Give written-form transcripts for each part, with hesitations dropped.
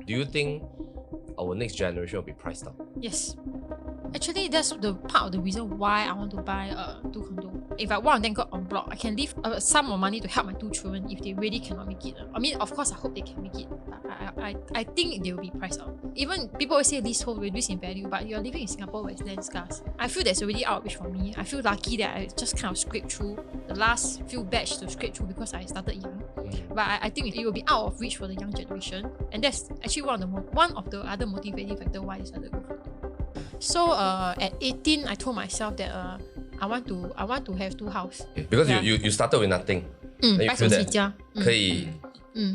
do you think our next generation will be priced out? Yes. Actually, that's the part of the reason why I want to buy 2 condos. If one of them got on block, I can leave a sum of money to help my 2 children if they really cannot make it. I mean, of course, I hope they can make it. But I think they will be priced out. Even people always say leasehold reduce in value, but you're living in Singapore where it's land scarce. I feel that's already out of reach for me. I feel lucky that I just kind of scraped through the last few batch to scrape through because I started young. But I think it will be out of reach for the young generation, and that's actually one of the other motivating factors why I decided to go for it. So at 18, I told myself that I want to have 2 houses. Because you started with nothing. Then you feel that 可以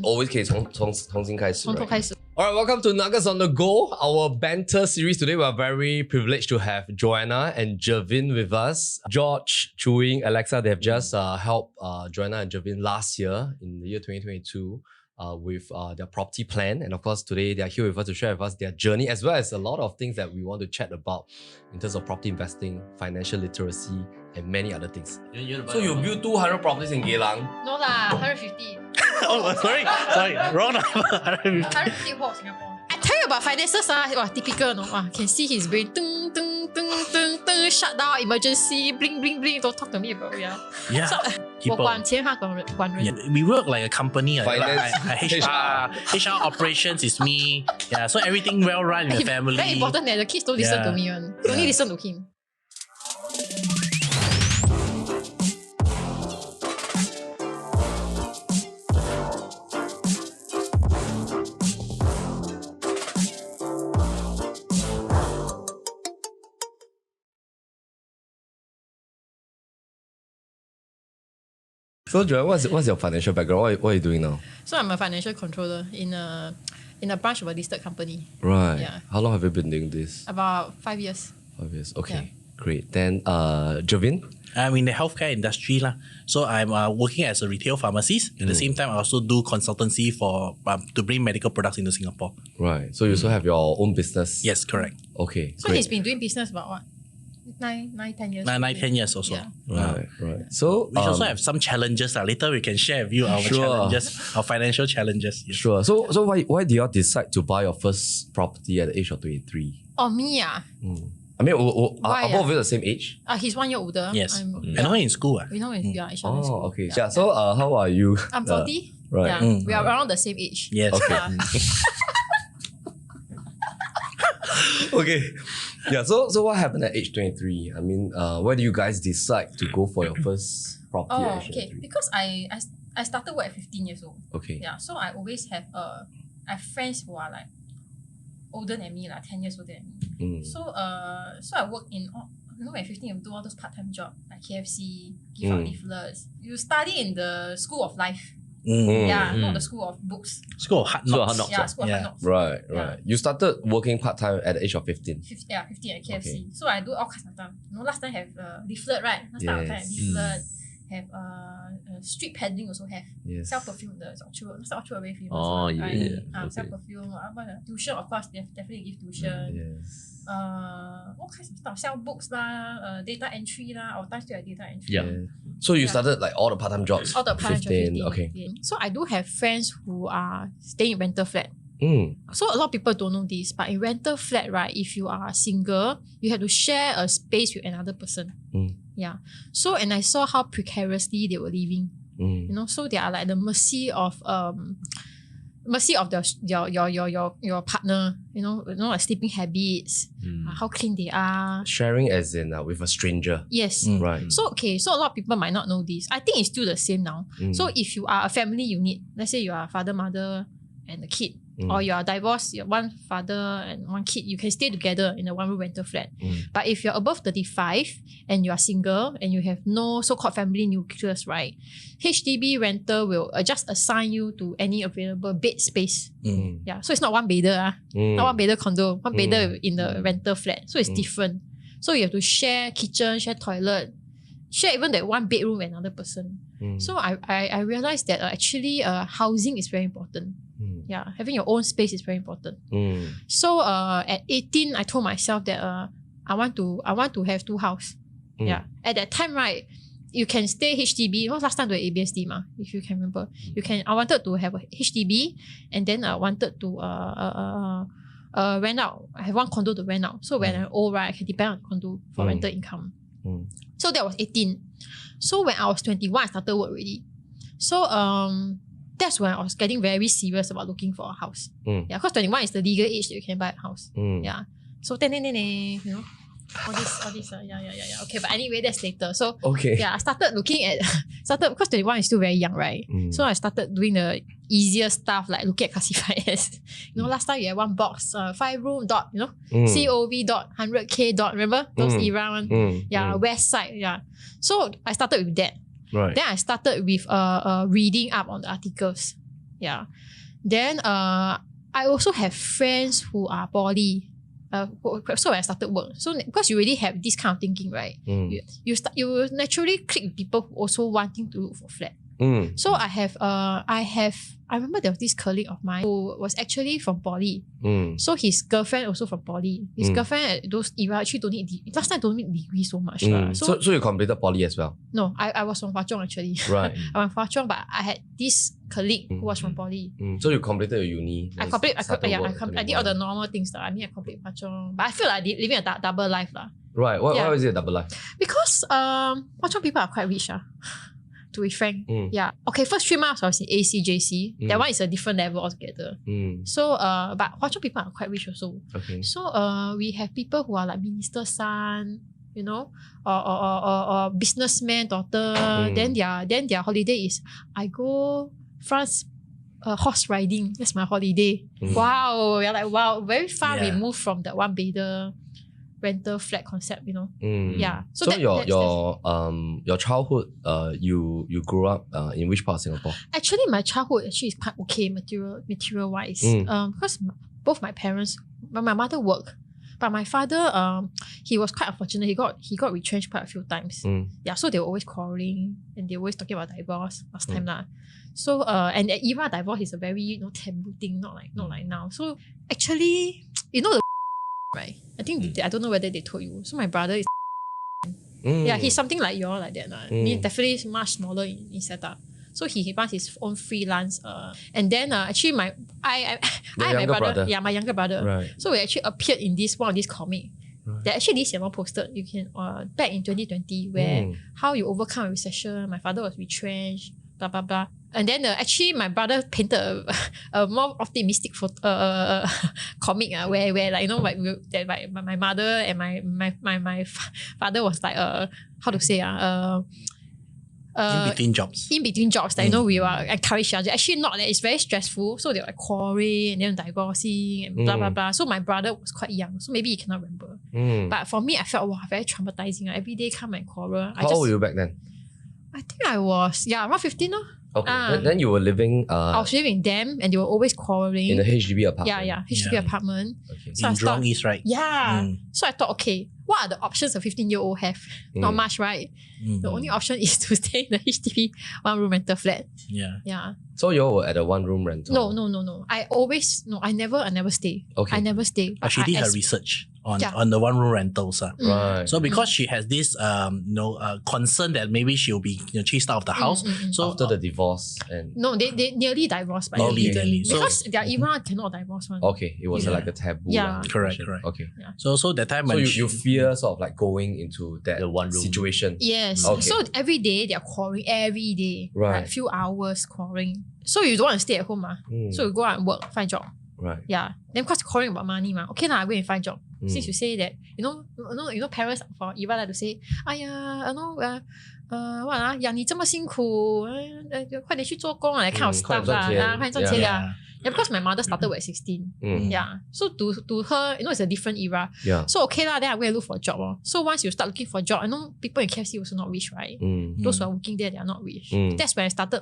always 可以重新开始。从头开始。Alright, welcome to Nuggets on the Go, our banter series. Today we are very privileged to have Joanna and Jevin with us. George, Chuing, Alexa, they have just helped Joanna and Jevin last year in the year 2022 with their property plan. And of course, today they are here with us to share with us their journey as well as a lot of things that we want to chat about in terms of property investing, financial literacy, and many other things. So you built 200 properties in Geylang? No lah, 150. Oh, sorry, wrong number. 150 whole Singapore. I tell you about finances, typical, no? Can see his brain, shut down, emergency, bling, bling, bling. Don't talk to me about it. Yeah. So, 我管钱，他管人。We work like a company. Finance, HR operations is me. Yeah, so everything well run in the family. Very important that the kids don't listen to me. Only listen to him. So Joanna, what's your financial background? What are you doing now? So I'm a financial controller in a branch of a listed company. Right. Yeah. How long have you been doing this? About 5 years. 5 years. Okay. Yeah. Great. Then Jevin? I'm in the healthcare industry. So I'm working as a retail pharmacist. At the same time, I also do consultancy for to bring medical products into Singapore. Right. So you also have your own business? Yes, correct. Okay. So great. he's been doing business about what? 9, 10 years? 9-10 years also. Yeah. Right. So we also have some challenges. Later we can share with you our challenges, our financial challenges. Yes. Sure. So why did you decide to buy your first property at the age of 23? Oh, me I mean, are both of you the same age? He's 1 year older. Yes. And now in school. We know each other in school. Okay. Yeah. So how are you? I'm 40. Right. Yeah. We are around the same age. Yes. Okay. Okay. Yeah, so what happened at age 23? I mean, where do you guys decide to go for your first property at age 23? Because I started work at 15 years old. Okay. Yeah, so I always have I have friends who are like older than me, 10 years older than me. So I work in at 15 you do all those part-time jobs like KFC, give out leaflets. You study in the school of life. Yeah, not the school of books. School of hard knocks. Yeah, school of hard knocks. Right. Yeah. You started working part-time at the age of 15? 15 at KFC. Okay. So I do all kinds of stuff. Last time have leaflet, right? Last time I have leaflet. Have street peddling also have. Yes. Self-perfume, the Orchard very famous. Oh, yeah. Right? Okay. Self-perfume. Tuition, of course, they definitely give tuition. Yes. All kinds of stuff. Sell books, data entry, our time still have data entry. Yeah. So you started like all the part-time jobs? All the part-time jobs. 15. Okay. So I do have friends who are staying in rental flat. So a lot of people don't know this, but in rental flat, right, if you are single, you have to share a space with another person. Yeah. So and I saw how precariously they were living. So they are like the mercy of your partner. Like sleeping habits, how clean they are. Sharing as in with a stranger. Yes. Right. So a lot of people might not know this. I think it's still the same now. So if you are a family unit, let's say you are father, mother, and a kid, or you are divorced, you're one father and one kid, you can stay together in a one-room rental flat. But if you're above 35 and you are single and you have no so-called family nucleus, right, HDB rental will just assign you to any available bed space. Yeah, so it's not one bedder, not one bedder condo, one bedder in the rental flat. So it's different. So you have to share kitchen, share toilet, share even that one bedroom with another person. So I realized that actually housing is very important. Yeah, having your own space is very important. So at 18, I told myself that I want to have 2 houses. Yeah, at that time, right, you can stay HDB. You know, last time they were ABSD ma, if you can remember. I wanted to have a HDB, and then I wanted to rent out. I have one condo to rent out. So when I'm old, right, I can depend on the condo for rental income. So that was 18. So when I was 21, I started work already. So that's when I was getting very serious about looking for a house. Yeah, because 21 is the legal age that you can buy a house. Yeah. So you know, all this. Yeah. Okay, but anyway, that's later. So yeah, I started looking at because 21 is still very young, right? So I started doing the easier stuff like looking at classifiers. You know, last time you had one box, 5 room dot, you know, COV dot 100K dot. Remember those era one? Yeah, West Side. Yeah. So I started with that. Right. Then I started with reading up on the articles. Yeah. Then I also have friends who are poly. So when I started work, so because you already have this kind of thinking, right? You will naturally click with people who also wanting to look for flat. So I remember there was this colleague of mine who was actually from poly. So his girlfriend also from poly. His girlfriend at those era actually don't need last time don't need degree so much. So you completed poly as well? No, I was from Hwa Chong actually. Right. I was from Hwa Chong, but I had this colleague who was from poly. So you completed your uni? I did all the normal things. I completed Hwa Chong. But I feel like living a double life. Right. Why is it a double life? Because Hwa Chong people are quite rich. To be frank. Yeah. Okay, first 3 months I was in ACJC. That one is a different level altogether. So but Hwa Chong people are quite rich also. Okay. So we have people who are like minister's son, you know, or businessman daughter. Then their holiday is I go France horse riding. That's my holiday. Wow. You're like, wow, very far removed from that one bedder rental flat concept, you know. Yeah. So your childhood, you grew up in which part of Singapore? Actually, my childhood is quite okay material wise. Because both my parents, my mother worked, but my father, he was quite unfortunate. He got retrenched quite a few times. Yeah. So they were always quarreling and they were always talking about divorce last time lah. So and even divorce is a very taboo thing, not like now. So actually, you know the right? I think I don't know whether they told you. So my brother is yeah, he's something like you all like that. Me definitely much smaller in setup. So he runs his own freelance. And then actually my brother. Yeah, my younger brother. Right. So we actually appeared in one of these comic. Right. That actually this year posted. You can back in 2020 where how you overcome a recession. My father was retrenched. Blah blah blah. And then actually my brother painted a more optimistic comic where like, you know, like my mother and my father was like how to say in between jobs that, you know, we were encouraged. Actually not that, it's very stressful. So they were like quarreling and then divorcing and blah blah blah. So my brother was quite young, so maybe he cannot remember. But for me, I felt very traumatizing. Every day come and quarrel. How old were you back then? I think I was around 15. Okay. Then you were living I was living with them and they were always quarreling. In a HDB apartment? Yeah, HDB apartment. Okay. So in Jurong East, right? Yeah. So I thought, okay, what are the options a 15-year-old have? Not much, right? The only option is to stay in the HDB one-room rental flat. Yeah. So you all were at a one-room rental? No. I never stay. Okay. I never stay. She did her research on the one-room rentals. Right. So because she has this concern that maybe she'll be chased out of the house. So after the divorce and no, they nearly divorced, but legally. Because their Iran cannot divorce one. Okay, it was like a taboo. Yeah. Correct. Okay. Yeah. So that time So when you fear sort of like going into that one room situation. Yes. Okay. So every day they are quarreling every day. Right. Like few hours quarreling. So you don't want to stay at home. So you go out and work, find job. Right. Yeah. Then because quarreling about money, okay lah, go and find job. Since you say that, you know, parents for Eva like to say, 养你这么辛苦，快点去做工啊， that kind of stuff 啦，快点赚钱呀。Yeah, because my mother started at 16. Yeah. So to her, you know, it's a different era. Yeah. So okay lah, then I go and look for a job. So once you start looking for a job, I know people in KFC also not rich, right? Those who are working there, they are not rich. That's when I started,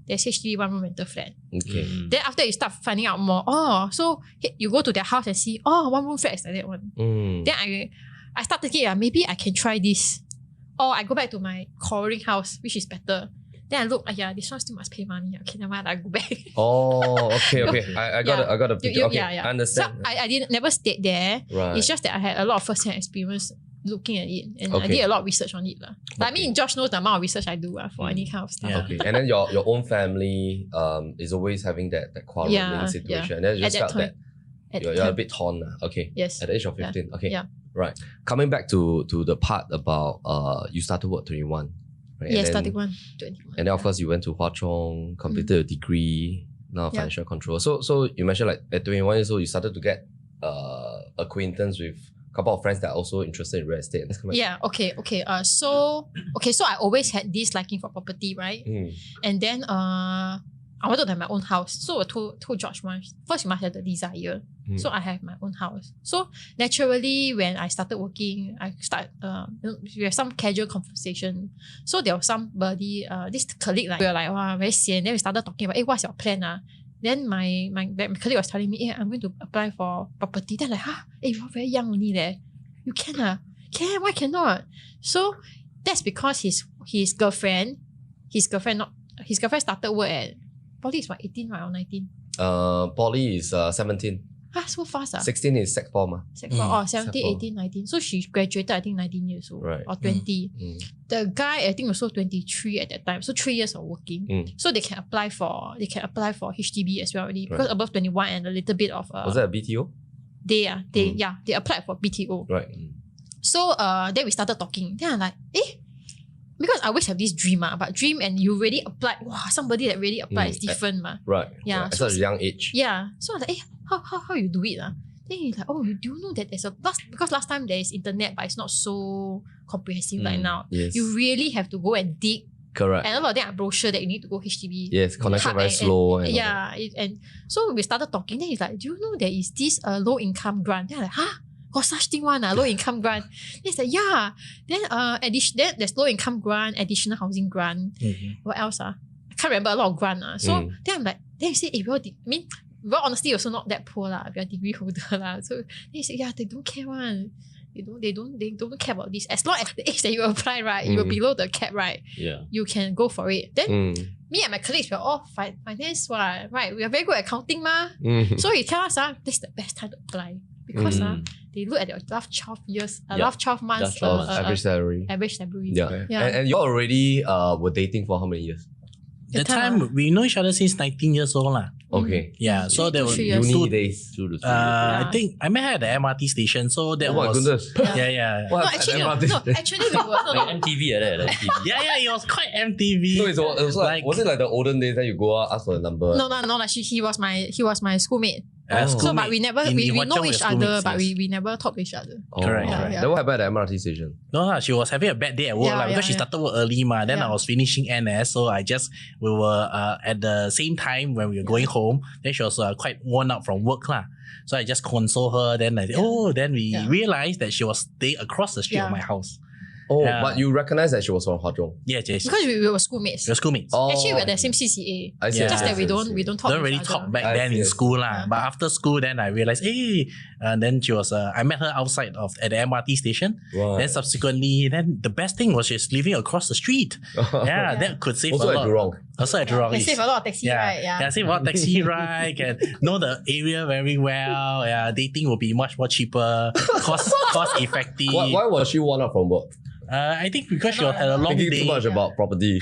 there's HDB one-room rental flat. Okay. Then after you start finding out more, so you go to their house and see, one-room flat is like that one. Then I start thinking, maybe I can try this. Or I go back to my quarreling house, which is better. Then I look, this one still must pay money. Okay, never mind, I go back. Okay. I got a picture. Okay, I understand. So I never stayed there. Right. It's just that I had a lot of first-hand experience looking at it, and I did a lot of research on it. But I mean, Josh knows the amount of research I do for any kind of stuff. Okay, and then your own family is always having that quarreling situation. And then you just felt that you're a bit torn. Okay. Yes. At the age of 15. Okay. Yeah. Right. Coming back to the part about you started work 21. Right? Yeah, started 21. And then of course you went to Hwa Chong, completed a degree, now financial control. So you mentioned like at 21 years old you started to get acquaintance with a couple of friends that are also interested in real estate. Yeah, okay. So I always had this liking for property, right? And then I wanted to have my own house. So I told George once, first you must have the desire. So I have my own house. So naturally, when I started working, we have some casual conversation. So there was somebody, this colleague, like we were like, wow, very sian. Then we started talking about, hey, what's your plan? Then my colleague was telling me, hey, I'm going to apply for property. Then like, hey, you're very young only there. You can Can, why cannot? So that's because his girlfriend started work at Poly is what, 18 right, or 19? Poly is 17. So fast 16 is Sec 4 ma. Sec 4, 17, 18, 19. So she graduated, I think 19 years old. Right. Or 20. The guy, I think also 23 at that time. So 3 years of working. So they can apply for HDB as well already. Because above 21 and a little bit of was that a BTO? They applied for BTO. Right. So then we started talking. Then I'm like, because I always have this dream, but dream and you really applied, somebody that really applied is different. Right. Yeah. At such a young age. Yeah. So I'm like, how you do it? Then he's like, you do know that there's because last time there is internet, but it's not so comprehensive like now. Yes. You really have to go and dig. Correct. And a lot of them are brochure that you need to go HDB. Yes, connection very slow. And so we started talking. Then he's like, do you know there is this low income grant? Then I'm like, got such thing one, low income grant. Then he's like, yeah. Then then there's low income grant, additional housing grant. What else? I can't remember, a lot of grant. So then I'm like, then he said, well, honestly, also not that poor lah. We are degree holder lah. So then he said, they don't care one. They don't care about this. As long as the age that you apply, right, you're below the cap, right? Yeah. You can go for it. Then me and my colleagues were all finance, right? We are very good at accounting, ma. So he tells us, this is the best time to apply. Because they look at your last 12 years, last 12 months average salary. Yeah. And you already were dating for how many years? The time we know each other since 19 years old lah. Okay. Yeah. So there were uni days. 2 to 3 years. I think I met her at the MRT station. So that was. Oh my goodness. Yeah. Actually, we were like MTV like MTV. Yeah. It was quite MTV. So it was like, was it like the olden days that you go out ask for the number? No. Like he was my schoolmate. So, but we never we know each other, but we never talk to each other. Correct. Then what happened at the MRT station? No, she was having a bad day at work because she started work early ma. Then I was finishing NS, so we were at the same time when we were going home. Then she was quite worn out from work lah. So I just console her. Then then we realized that she was staying across the street of my house. Oh, but you recognize that she was from Hwa Chong? Yes. Because we were schoolmates. Actually, we were the same CCA. Just that we don't talk. Don't really talk back then in school lah. But after school, then I realized, and then she was. I met her outside at the MRT station. Right. Then subsequently, then the best thing was she's living across the street. That could save also a lot. Also at Jurong. Can save a lot of taxi ride. Yeah, save a lot of taxi ride. Can know the area very well. Yeah, dating will be much more cheaper, cost effective. Why was she worn out from work? I think because she had a long day. Thinking too much about property.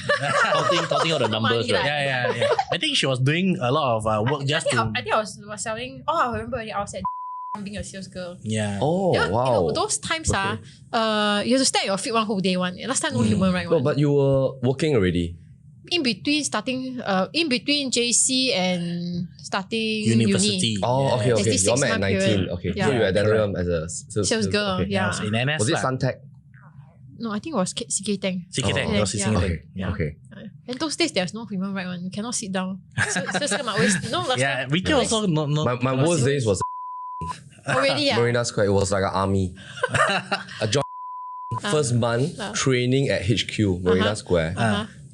counting all the numbers, right? Yeah. I think she was doing a lot of work just to... I think I was selling... I remember I was at being a sales girl. Yeah. Oh, wow. Those times you have to stay at your feet one whole day one. Last time no human right one. No, but you were working already. In between JC and starting university. Uni. Oh, okay. You all met at 19. Period. Okay. So you were at Denham as a sales girl. Okay. Yeah. In NS, was it Suntec? No, I think it was CK Tang. CK Tang. It was CK Tang. Okay. And those days there's no human right one. You cannot sit down. So always last time. Retail also no. My worst days was already Marina Square. It was like an army. A job. First month training at HQ Marina Square.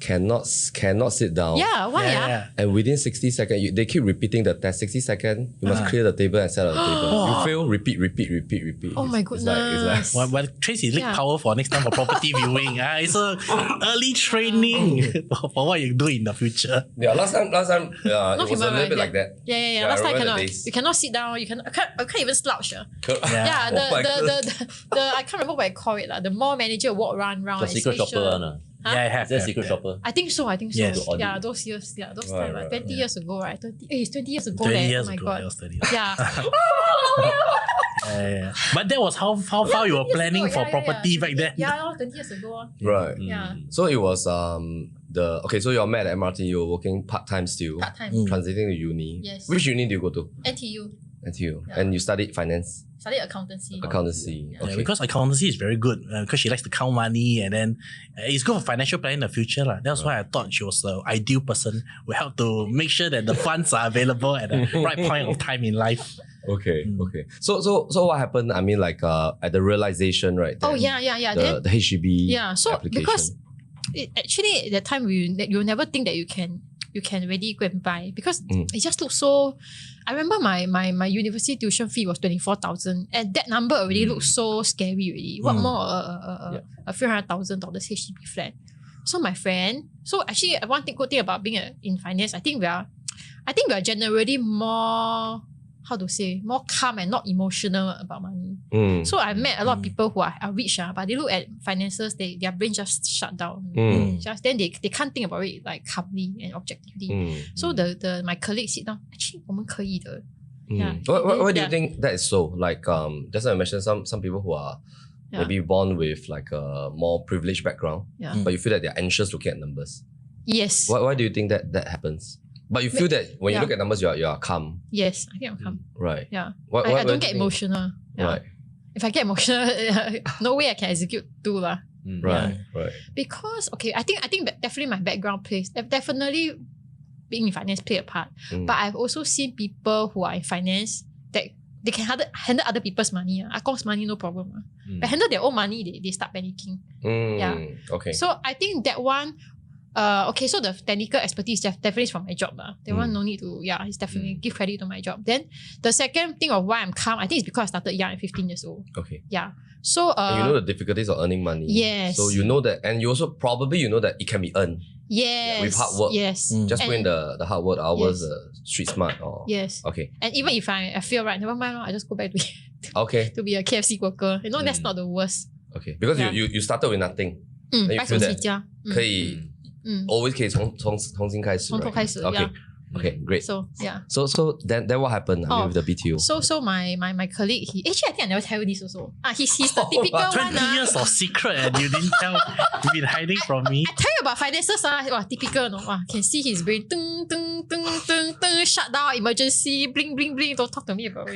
cannot sit down. Yeah, why? And within 60 seconds, they keep repeating the test. 60 seconds, you must clear the table and set up the table. You fail, repeat. Oh my goodness. Well, Tracy, leak power for next time for property viewing. It's a early training for what you do in the future. Yeah, last time, it was a little bit like that. Yeah. Last time you cannot sit down. I can't even slouch. I can't remember what I call it. The mall manager walk around. The secret shopper. Yeah, I have. Is that secret shopper? I think so. Yes. Yeah, those years. Yeah, those time. 20 years ago, right? It's 20 years ago. 20 years oh my ago. God. It was 30 years. Yeah. But that was how far you were planning for property back then. Yeah, 20 years ago. Right. Yeah. So it was so you all met at MRT, you were working part-time still. Part-time. Transiting to uni. Yes. Which uni do you go to? NTU. NTU. Yeah. And you studied finance? Studied accountancy. Accountancy. Yeah. Okay. Yeah, because accountancy is very good because she likes to count money and then it's good for financial planning in the future. That's why I thought she was the ideal person who help to make sure that the funds are available at the right point of time in life. Okay. So what happened? I mean, like at the realization, right? Oh yeah. The HDB so application. because actually at that time you'll never think that you can really go and buy because it just looks so. I remember my university tuition fee was 24,000 and that number already looks so scary already. What more a few $100,000 HDB flat. So my friend, actually one good thing about being in finance, I think we are generally more, how to say, more calm and not emotional about money. So I met a lot of people who are rich, but they look at finances, their brain just shut down. Then they can't think about it like calmly and objectively. So my colleagues sit down, actually 我们可以的. Why do you think that is so? Like just like I mentioned, some people who are maybe born with like a more privileged background, but you feel that they're anxious looking at numbers. Yes. Why do you think that happens? But you feel that when you look at numbers, you are calm. Yes, I think I'm calm. Right. Yeah. I don't get emotional. Yeah. Right. If I get emotional, no way I can execute too. Right. Because I think definitely my background plays definitely being in finance play a part. But I've also seen people who are in finance that they can handle other people's money. Akong's money, no problem. But handle their own money, they start panicking. Yeah. Okay. So I think that one. So the technical expertise definitely is from my job. That one no need to, it's definitely give credit to my job. Then the second thing of why I'm calm, I think it's because I started young at 15 years old. Okay. Yeah. So and you know the difficulties of earning money. Yes. So you know that, and you also probably know that it can be earned. Yes. With hard work. Yes. Just put in the hard work hours, street smart. Or, yes. Okay. And even if I feel right, never mind, I just go back to to be a KFC worker. That's not the worst. Okay. Because you started with nothing. Then you feel that 可以 always 可以从新开始，从头开始。Okay, great. So then what happened with the BTO? So my colleague, actually I think I never tell you this also. He's the typical 20 one. years of secret and you didn't tell. You've been hiding from me. I tell you about finances. Typical. Can see his brain. Shut down. Emergency. Bling bling bling. Don't talk to me about it.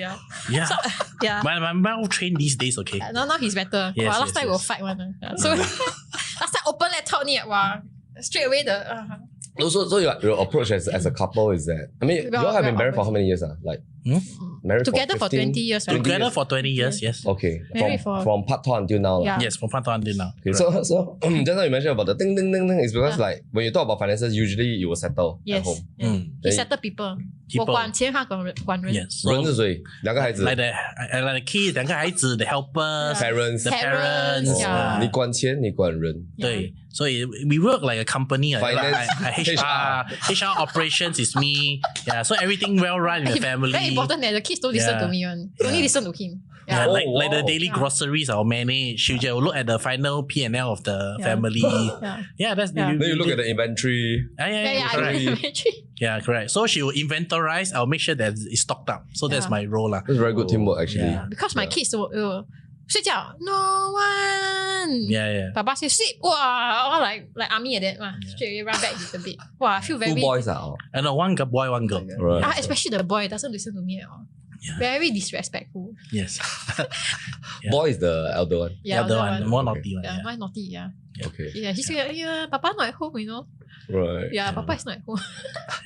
Yeah. So, I'm well trained these days. Okay. Now he's better. Yes, last time we'll fight one. So last time open laptop straight away So your approach as a couple is that, I mean, you all have been married for how many years? Like married together for 20 years. Right? Together for 20 years, yes. Okay. From part-time until now. Yeah. Yes, from part-time until now. Okay, so just now you mentioned about the ding ding ding ding is because like when you talk about finances, usually you will settle at home. He settle people. 我管钱，他管人。 Yes. 人是谁？两个孩子。 Like the kids, 两个孩子, the helpers, Parents. Yeah. 你管钱，你管人。对，所以 we work like a company. Finance, HR operations is me. Yeah, so everything well run in the family. Very important that the kids don't listen to me. Only listen to him. Yeah, like the daily groceries I'll manage. She will look at the final P&L of the family. Yeah, that's the. Then you look at the inventory. Yeah, correct. So she will inventorize. I'll make sure that it's stocked up. So that's my role. That's very good teamwork actually. Yeah. Because my kids will 睡觉 no one. Yeah. Papa say sleep. Wow, all like army like that. Straight away run back a bit. Wow, I feel very. 2 boys are. I know, one boy, one girl. Right. Especially the boy doesn't listen to me at all. Yeah. Very disrespectful. Yes. Boy is the elder one. Yeah, the one, more naughty one. Yeah, more naughty. Yeah. Okay. Yeah, he's like, Papa not at home, Right. Yeah, Papa is not at home.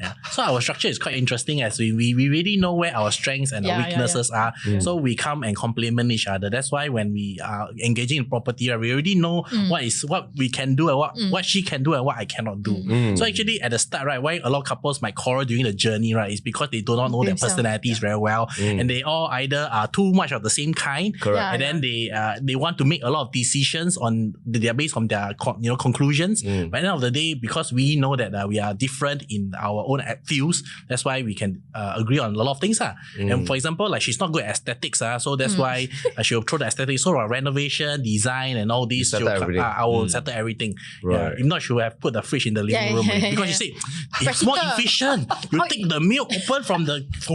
Yeah. So our structure is quite interesting as we really know where our strengths and our weaknesses are. So we come and complement each other. That's why when we are engaging in property, right, we already know what we can do and what she can do and what I cannot do. So actually at the start, right, why a lot of couples might quarrel during the journey, right, is because they do not know their personalities very well. And they all either are too much of the same kind. Correct. And then they want to make a lot of decisions based on their conclusions. But at the end of the day, because we know that we are different in our own fields, that's why we can agree on a lot of things. And for example, like she's not good at aesthetics, so that's why she'll throw the aesthetics. So renovation, design, and all these, I will settle everything. Right. If not, she would have put the fridge in the living room because she said it's more efficient. You take the milk open from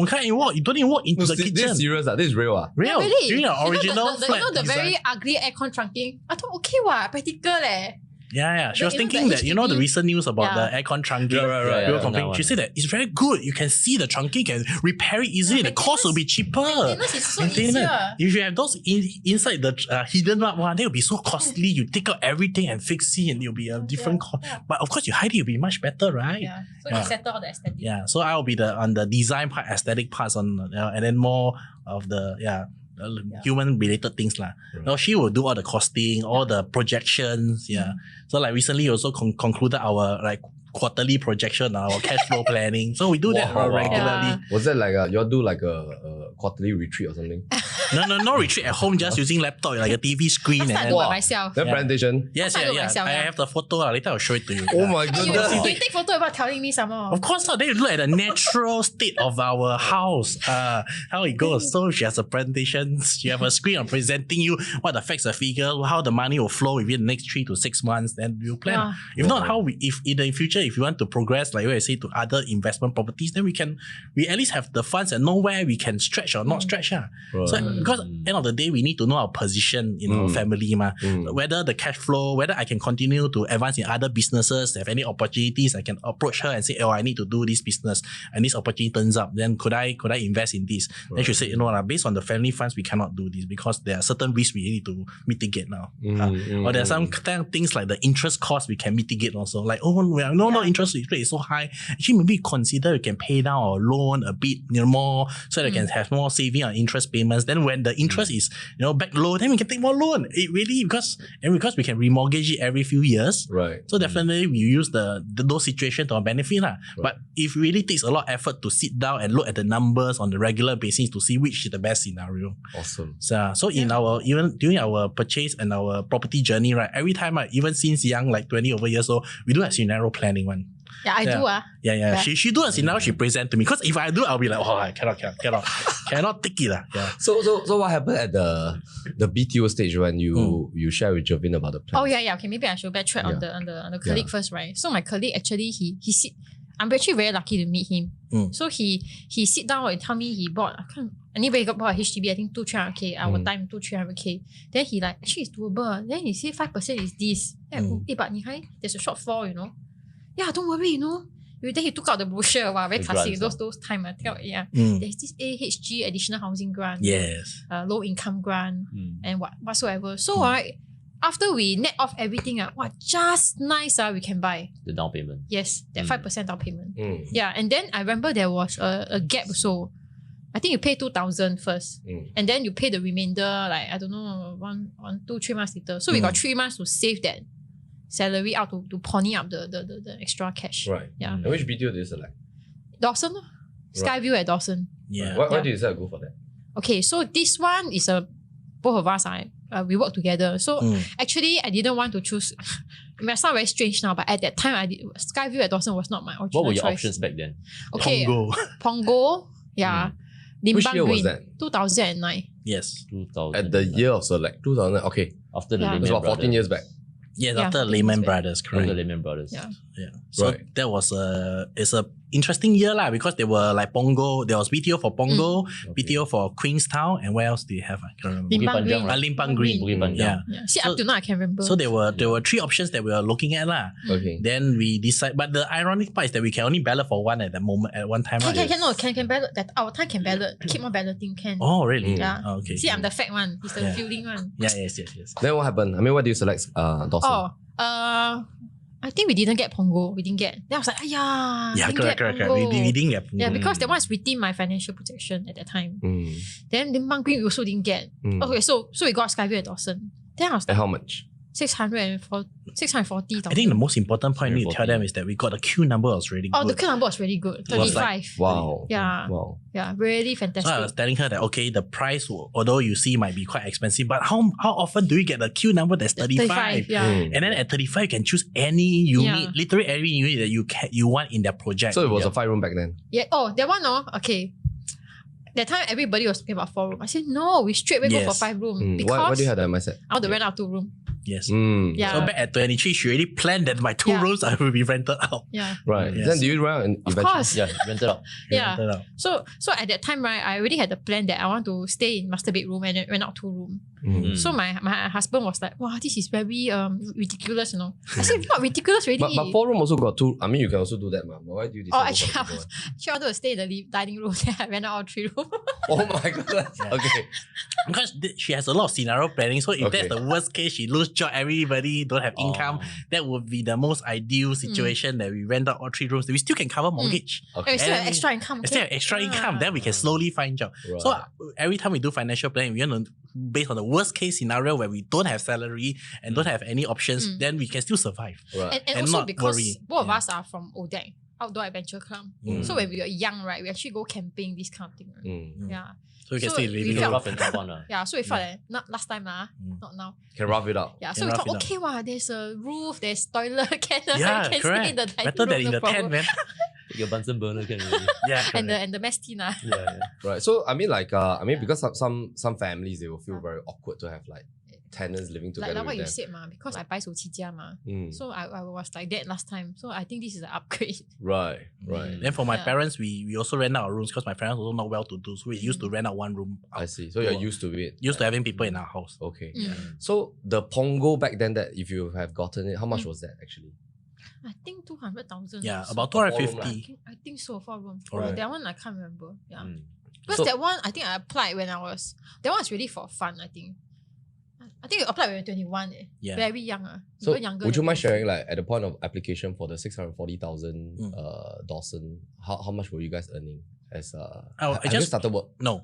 can you walk. You don't even walk into the kitchen. This is serious. This is real. Real. Really? During the original flat the design. very ugly aircon trunking. I thought okay, practical leh. Yeah. She was thinking that, the recent news about the aircon trunking. Right. She said that it's very good. You can see the trunking, can repair it easily. The cost will be cheaper. Maintenance is so easier. If you have those inside the hidden up one, they will be so costly. You take out everything and fix it and it'll be a different cost. But of course, you hide it, it'll be much better, right? Yeah. So you settle all the aesthetic. Yeah. So I'll be on the design part, aesthetic parts and then more of the human related things lah. Now she will do all the costing, all the projections. So like recently also concluded our quarterly projection, our cash flow planning. So we do that regularly. Was that like you all do like a quarterly retreat or something? No retreat at home, just using laptop like a TV screen. I do it myself. That presentation? Yes. I have the photo. Later I'll show it to you. Oh my goodness. You take photo about telling me some more. Of course not. Then you look at the natural state of our house, how it goes. So she has a presentation. She have a screen on presenting you what the facts, the figure, how the money will flow within the next 3 to 6 months. Then we'll plan. If not, if in the future, if you want to progress, like what I say, to other investment properties, then we at least have the funds and know where we can stretch or not stretch. So because at the end of the day, we need to know our position in our family, whether the cash flow, whether I can continue to advance in other businesses, have any opportunities, I can approach her and say, I need to do this business and this opportunity turns up, then could I invest in this? Then she said, based on the family funds, we cannot do this because there are certain risks we need to mitigate now. Or there are some things like the interest cost we can mitigate also. Like, interest rate is so high. Actually, maybe consider you can pay down our loan a bit more so that you can have more saving on interest payments. Then when the interest is back low, then we can take more loan. It really because we can remortgage it every few years. Right. So definitely we use those situations to our benefit. Right. But it really takes a lot of effort to sit down and look at the numbers on the regular basis to see which is the best scenario. Awesome. So in even during our purchase and our property journey, right, every time even since young, like 20 over years old, we do a scenario planning one. Yeah, I do. Yeah. She do a scenario, she present to me. Because if I do, I'll be like, I cannot take it. Yeah. So what happened at the BTO stage when you share with Jevin about the plan? Oh yeah. Okay, maybe I should backtrack on the colleague first, right? So my colleague actually he sit. I'm actually very lucky to meet him. So he sit down and tell me he bought. Anyway, he bought a HDB. I think 200-300K. Our time 200-300K. Then he actually it's doable. Then he say 5% is this. But there's a shortfall, Yeah, don't worry, Then he took out the brochure, very classic, those time. There's this AHG additional housing grant, low income grant, and whatsoever. So after we net off everything, just nice, we can buy. The down payment. Yes, that 5% down payment. Yeah, and then I remember there was a gap. So I think you pay 2,000 first, and then you pay the remainder, I don't know, 3 months later. So we got 3 months to save that salary out to pony up the extra cash. Right. Yeah. And which BTO do you select? Dawson. Skyview at Dawson. Yeah. Why do you decide to go for that? Okay, so this one is both of us, we work together. So actually, I didn't want to choose. It might sound very strange now, but at that time, Skyview at Dawson was not my original choice. What were your options back then? Okay, Punggol, Limbang Which year Green, was that? 2009. Yes. 2000. At the year of select, 2000. Okay. After the It was about 14 years back. Yes, after Lehman Brothers, correct. After Lehman Brothers. Yeah. So that was it's a interesting year because they were like Punggol. There was BTO for Punggol, BTO for Queenstown, and where else do you have? I can't remember. Limbang Green. Limbang Green. Yeah. See, up to now I can remember. So there were 3 options that we were looking at Okay. Then we decide, but the ironic part is that we can only ballot for one at the moment at one time. Can ballot. That our time can ballot. Keep on balloting can. Oh really? Yeah. Oh, okay. See, I'm the fact one. He's the feeling one. Yes. Then what happened? I mean, why do you select Dawson? I I think we didn't get Punggol. We didn't get. Then I was like, yeah, correct. We didn't get Punggol. Yeah, because that one is within my financial protection at that time. Then Limbang Green we also didn't get. Okay, so we got Skyview at Dawson. Then I was like, and how much? 640,000. I think the most important point you need to tell them is that we got the queue number was really good. Oh, the queue number was really good. 35. Like, wow. Yeah. Wow. Yeah, really fantastic. So I was telling her that, okay, the price, although you see might be quite expensive, but how often do you get the queue number that's 35? Yeah. And then at 35, you can choose any unit, literally every unit that you want in that project. So it was a 5-room back then? Yeah. Oh, that one, okay. That time everybody was talking about 4-room. I said, no, we straight away go for 5-room. Because why do you have that mindset? I want to rent out 2-room. Yes. Yeah. So back at 23, she already planned that my 2 rooms will be rented out. Yeah. Right. Yes. Then do you rent out? Of course. Yeah, rented out. Yeah. So at that time, right, I already had the plan that I want to stay in master bedroom and rent out 2-room. So my husband was like, wow, this is very ridiculous, you know. I said, not ridiculous really. But 4-room also got 2. I mean, you can also do that, ma. Why do you decide? Oh, actually, I wanted to stay in the dining room. Then I rent out all 3 rooms. Oh my goodness. Yeah. Okay. Because she has a lot of scenario planning. So if that's the worst case, she lose job, everybody don't have income, that would be the most ideal situation that we rent out all 3 rooms. We still can cover mortgage. Okay. We still have extra income. Still have extra income. Then we can slowly find job. Right. So every time we do financial planning, we want to, based on the worst case scenario where we don't have salary and don't have any options, then we can still survive. Right. And also because both of us are from ODEC, Outdoor Adventure Club. So when we were young, right, we actually go camping, this kind of thing. Right? Yeah. So we can stay living felt, rough and tough one. Yeah, so we felt like, not last time, not now. Can rough it out. Yeah, so we thought, okay, wow, there's a roof, there's toilet, can stay in the dining Better than room, in the tent, man. Your Bunsen burner can really. Yeah, and the mess tin. Yeah. Right. So I mean, because some families they will feel very awkward to have like tenants living together like what with you them. said, because I buy 手起家 so I was like that last time. So I think this is an upgrade. Right. Then for my parents, we also rent out our rooms because my parents also not well to do. So we used to rent out 1 room. I see. So you're used to it. Used to having people in our house. Okay. So the Punggol back then, that if you have gotten it, how much was that actually? I think 200,000. Yeah, about 250. I think so, 4-room. Right. That one I can't remember. Yeah. Because that one, I think I applied when I was... That one was really for fun, I think. I think I applied when I was 21. Yeah. Very young. So younger would you mind 21. sharing, like, at the point of application for the 640,000 Dawson, how much were you guys earning? As I just started work? No.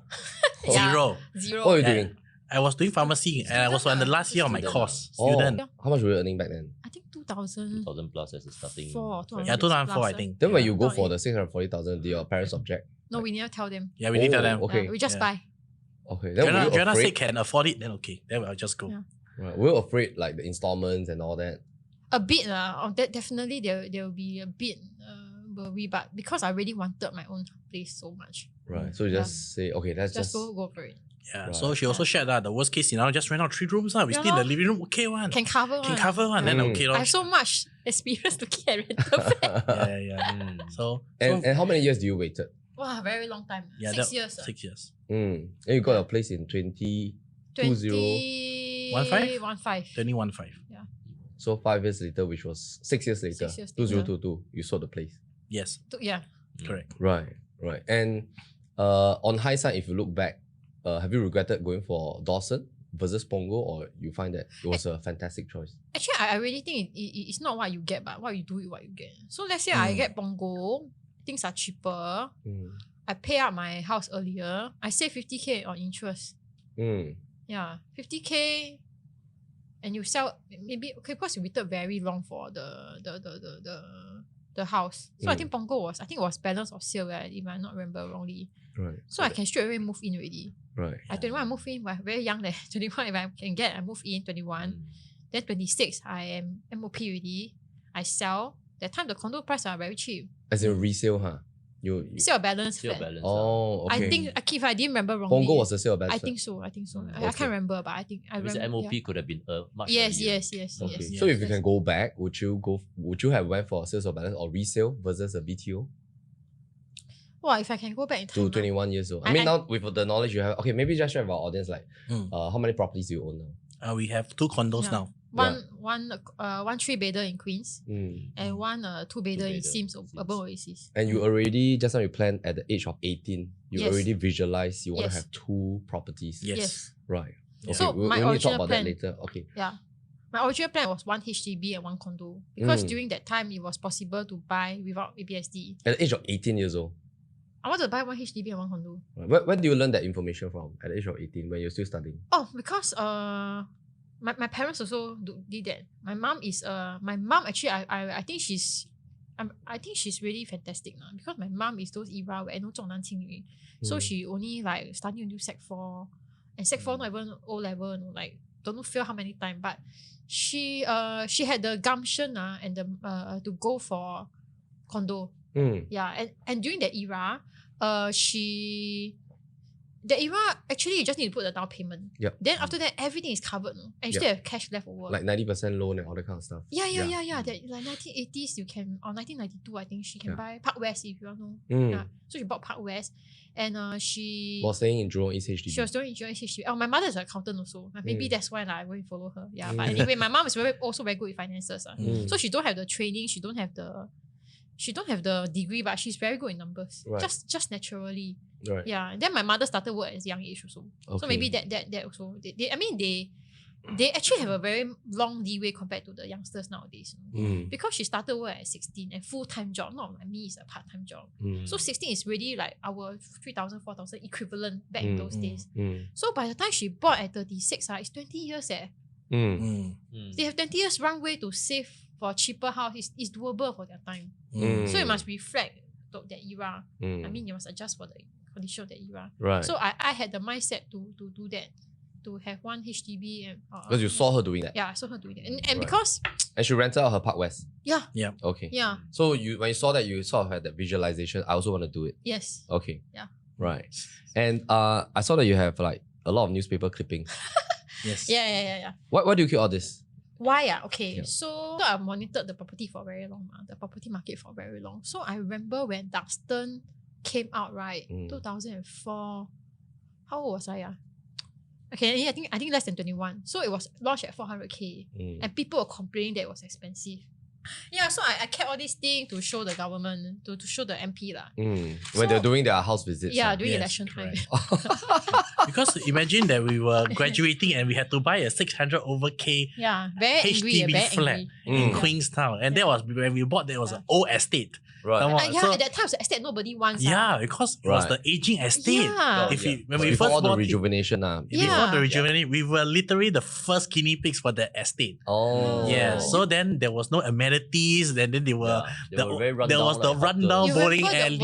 Yeah. Zero. Zero. What were you doing? I was doing pharmacy and I was on the last year of my course. Student. How much were you earning back then? I think 2,000. 2,000 plus as a starting. 2004, I think. Then when you go for the 640,000, did your parents object? No, we never tell them. Yeah, we didn't tell them. Okay. We just buy. Okay. Then were you Joanna said afraid? can afford it, then okay. Then I'll just go. Yeah. Right. Were you afraid, like, the installments and all that? A bit. That definitely there will be a bit worry, but because I really wanted my own place so much. Right. So you just say, okay, let's just go for it. Yeah. Right. So she also shared that the worst case scenario, just rent out 3 rooms. We stay in the living room, okay one. Can cover one. Then okay. I have so much experience looking at rental flat. Yeah. So and how many years do you waited? Wow, very long time. yeah, 6 years. 6 years. And you got a place in 2015. 2015. Yeah. So 5 years later, which was 6 years later, 6 years 2022, you sold the place. Yes. Yeah. Correct. Right. And on hindsight, if you look back, have you regretted going for Dawson versus Punggol, or you find that it was a fantastic choice? Actually, I really think it's not what you get, but what you do with what you get. So let's say I get Punggol, things are cheaper. I pay out my house earlier. I save 50K on interest. Yeah, 50K, and you sell maybe because you waited very long for the house. So I think Punggol was balance of sale, if I not remember wrongly. Right. So I can straight away move in already. Right. At 21 I move in, but very young there. 21 if I can get, I move in 21. Then 26 I am MOP already. I sell. That time the condo price are very cheap. As in resale, huh? You Sale balance Sale flat. balance. Oh, okay. I think if I didn't remember wrongly. Punggol was a sale balance. I think so. I can't Okay. remember, but I think I Because remember. MOP could have been much Yes. earlier. Okay. Yes. So if you can go back, would you have went for sales of balance or resale versus a BTO Well, if I can go back in time. to 21 years old? I mean, now with the knowledge you have, okay, maybe just share with our audience, like, how many properties do you own now? We have 2 condos now. One 3-bedder in Queens and one 2-bedder in Sims Urban Oasis. And you already, just now you planned at the age of 18, you Yes. already visualized you want to Yes. have 2 properties. Yes. Right. Yeah. Okay, So we my need to talk original about plan- that later. Okay. Yeah. My original plan was 1 HDB and 1 condo because during that time it was possible to buy without ABSD. At the age of 18 years old? I wanted to buy 1 HDB and 1 condo. Where do you learn that information from at the age of 18 when you're still studying? Oh, because my parents also did that. My mom actually I think she's really fantastic now because my mom is those era where no 重男轻女. So she only like studying until Sec 4 and Sec 4 not even O level, like don't know fail how many times, but she had the gumption and the to go for condo. Yeah, and during that era, the era actually you just need to put the down payment. Yep. Then after that everything is covered, no? And you still have cash left over. Like 90% loan and all that kind of stuff. Yeah. That like 1980s you can, or 1992 I think she can buy Park West if you want to. Yeah. So she bought Park West and she was staying in Jurong East HDB. She was staying in Jurong East HDB. Oh, my mother is an accountant also. Maybe that's why I won't follow her. Yeah. But anyway, my mom is also very good with finances. So she don't have the training, she don't have the degree, but she's very good in numbers. Right. Just naturally. Right. Yeah. And then my mother started work at a young age also. Okay. So maybe that also they actually have a very long leeway compared to the youngsters nowadays. Because she started work at 16 and full-time job, not like me, it's a part-time job. So 16 is really like our 3,000, 4,000 equivalent back in those days. So by the time she bought at 36, it's 20 years. They have 20 years runway to save for a cheaper house. It's doable for their time. So you must reflect that era. I mean, you must adjust for the condition of that era. Right. So I had the mindset to do that, to have 1 HDB. And because you saw her doing that. Yeah, I saw her doing that. And because... And she rented out her Park West. Yeah. Okay. Yeah. So when you saw that, you sort of had that visualization, I also want to do it. Yes. Okay. Yeah. Right. And I saw that you have like a lot of newspaper clippings. Yes. Yeah. Why do you keep all this? Why? Okay. Yeah. So I monitored the property for very long, the property market for very long. So I remember when Duxton came out, right? 2004. How old was I? Okay, I think less than 21. So it was launched at 400k, and people were complaining that it was expensive. Yeah, so I kept all these things to show the government, to show the MP when they're doing their house visits. Yeah, during election time. Because imagine that we were graduating and we had to buy a 600 over K very HDB angry, flat in Queenstown. And that was when we bought, there was an old estate. Right. At that time, the estate nobody wants. Yeah, because it was the aging estate. Yeah. When we first bought the bought rejuvenation. Before the rejuvenation, we were literally the first guinea pigs for the estate. Oh. Yeah. So then there was no amenities. And then there was the rundown bowling alley.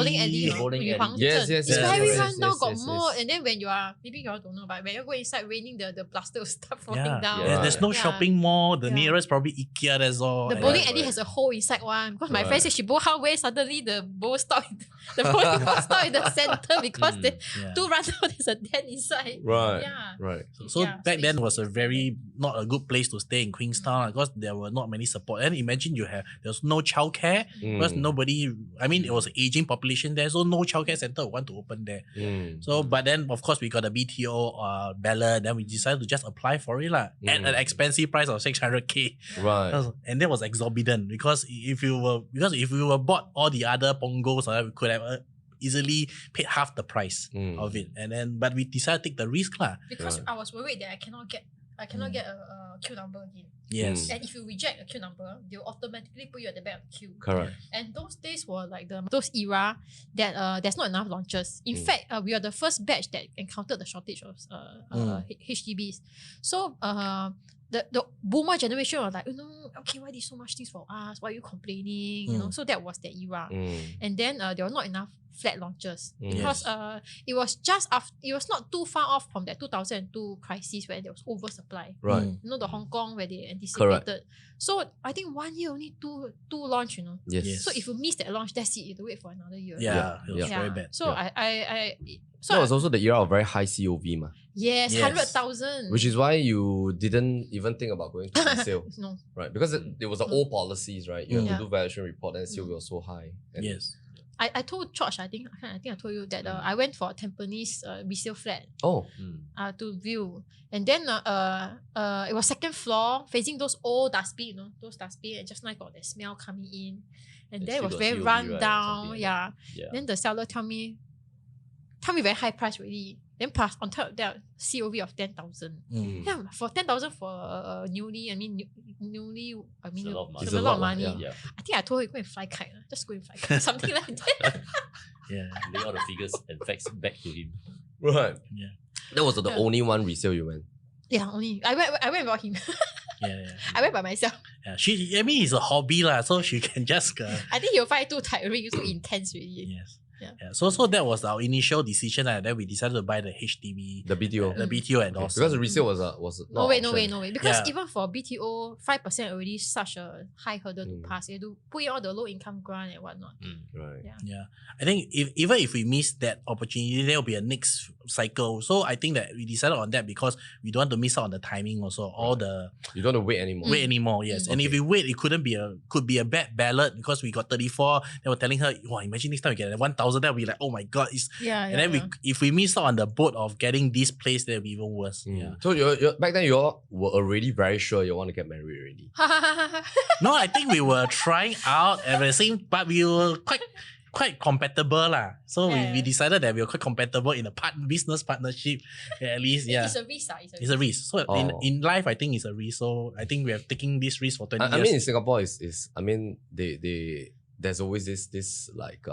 Yes. It's very rundown, got mold. And then when you are, maybe you all don't know, but when you go inside raining, the plaster will start falling down. Yeah. There's no shopping mall. The nearest probably IKEA, that's all. The bowling alley has a hole inside one. Because my friend said she bowled halfway, suddenly the bowl stopped in the center because the two rundown, there's a dent inside. Right. Yeah. Right. So back then was a very not a good place to stay in Queenstown because there were not many support. And imagine there was no childcare because nobody, I mean, it was an aging population there, so no childcare center want to open there. So, but then of course we got a BTO ballot, then we decided to just apply for it at an expensive price of 600k. Right. And that was exorbitant because if we were bought all the other Pongos, we could have easily paid half the price of it. And then, but we decided to take the risk because I was worried that I cannot get a queue number again. Yes. And if you reject a queue number, they'll automatically put you at the back of the queue. Correct. And those days were like those era that there's not enough launches. In fact, we are the first batch that encountered the shortage of HDBs. So the boomer generation was like, okay, why did so much things for us? Why are you complaining? So that was the era. And then there were not enough flat launches because it was it was not too far off from that 2002 crisis where there was oversupply. Right. The Hong Kong where they anticipated. Correct. So I think 1 year only two launch. Yes. So if you miss that launch, that's it. You have to wait for another year. Yeah, it was very bad. So So that was also the era of very high COV, ma. Yes, 100,000. Which is why you didn't even think about going to resale. No. Right, because it was the old policies, right? You have to do valuation report and COV was so high. And yes. I told George, I think I told you that I went for a Tampines resale flat. To view. And then it was second floor facing those old dustbin, and just now got that smell coming in. And then it was very run down. Yeah. Then the seller tell me very high price already. Then plus on top of that, COV of 10,000. Yeah, for 10,000 for newly, It's a lot of money. it's a lot of money. Yeah. I think I told her go and fly kite. Just go and fly kite. Something like that. Yeah. Lay all the figures and facts back to him. Right. Yeah. That was the only one resale you went. Yeah, only I went without him. Yeah. I went by myself. Yeah. It's a hobby lah, so she can just. I think he'll find too tiring, so intense really. Yes. Yeah. So that was our initial decision, and then we decided to buy the HDB, The BTO. the BTO and also Because the resale was No way. Because Yeah. even for BTO, 5% already such a high hurdle to pass. You have to put in all the low income grant and whatnot. Right. Yeah. I think even if we miss that opportunity, there will be a next cycle. So I think that we decided on that because we don't want to miss out on the timing also. All the You don't have to wait anymore. wait anymore, yes. And if we wait, it could be a bad ballot because we got 34. They were telling her, wow, imagine next time we get 1,000. That would be like, oh my god, and then if we miss out on the boat of getting this place, that would be even worse. Yeah. So you're back then you all were already very sure you want to get married already. No, I think we were trying out at the same, but we were quite compatible lah. So we decided that we were quite compatible in a business partnership, at least. Yeah, It's a risk. It's a risk. So in life, I think it's a risk. So I think we have taken this risk for 20 years. I mean, in Singapore is I mean there's always this like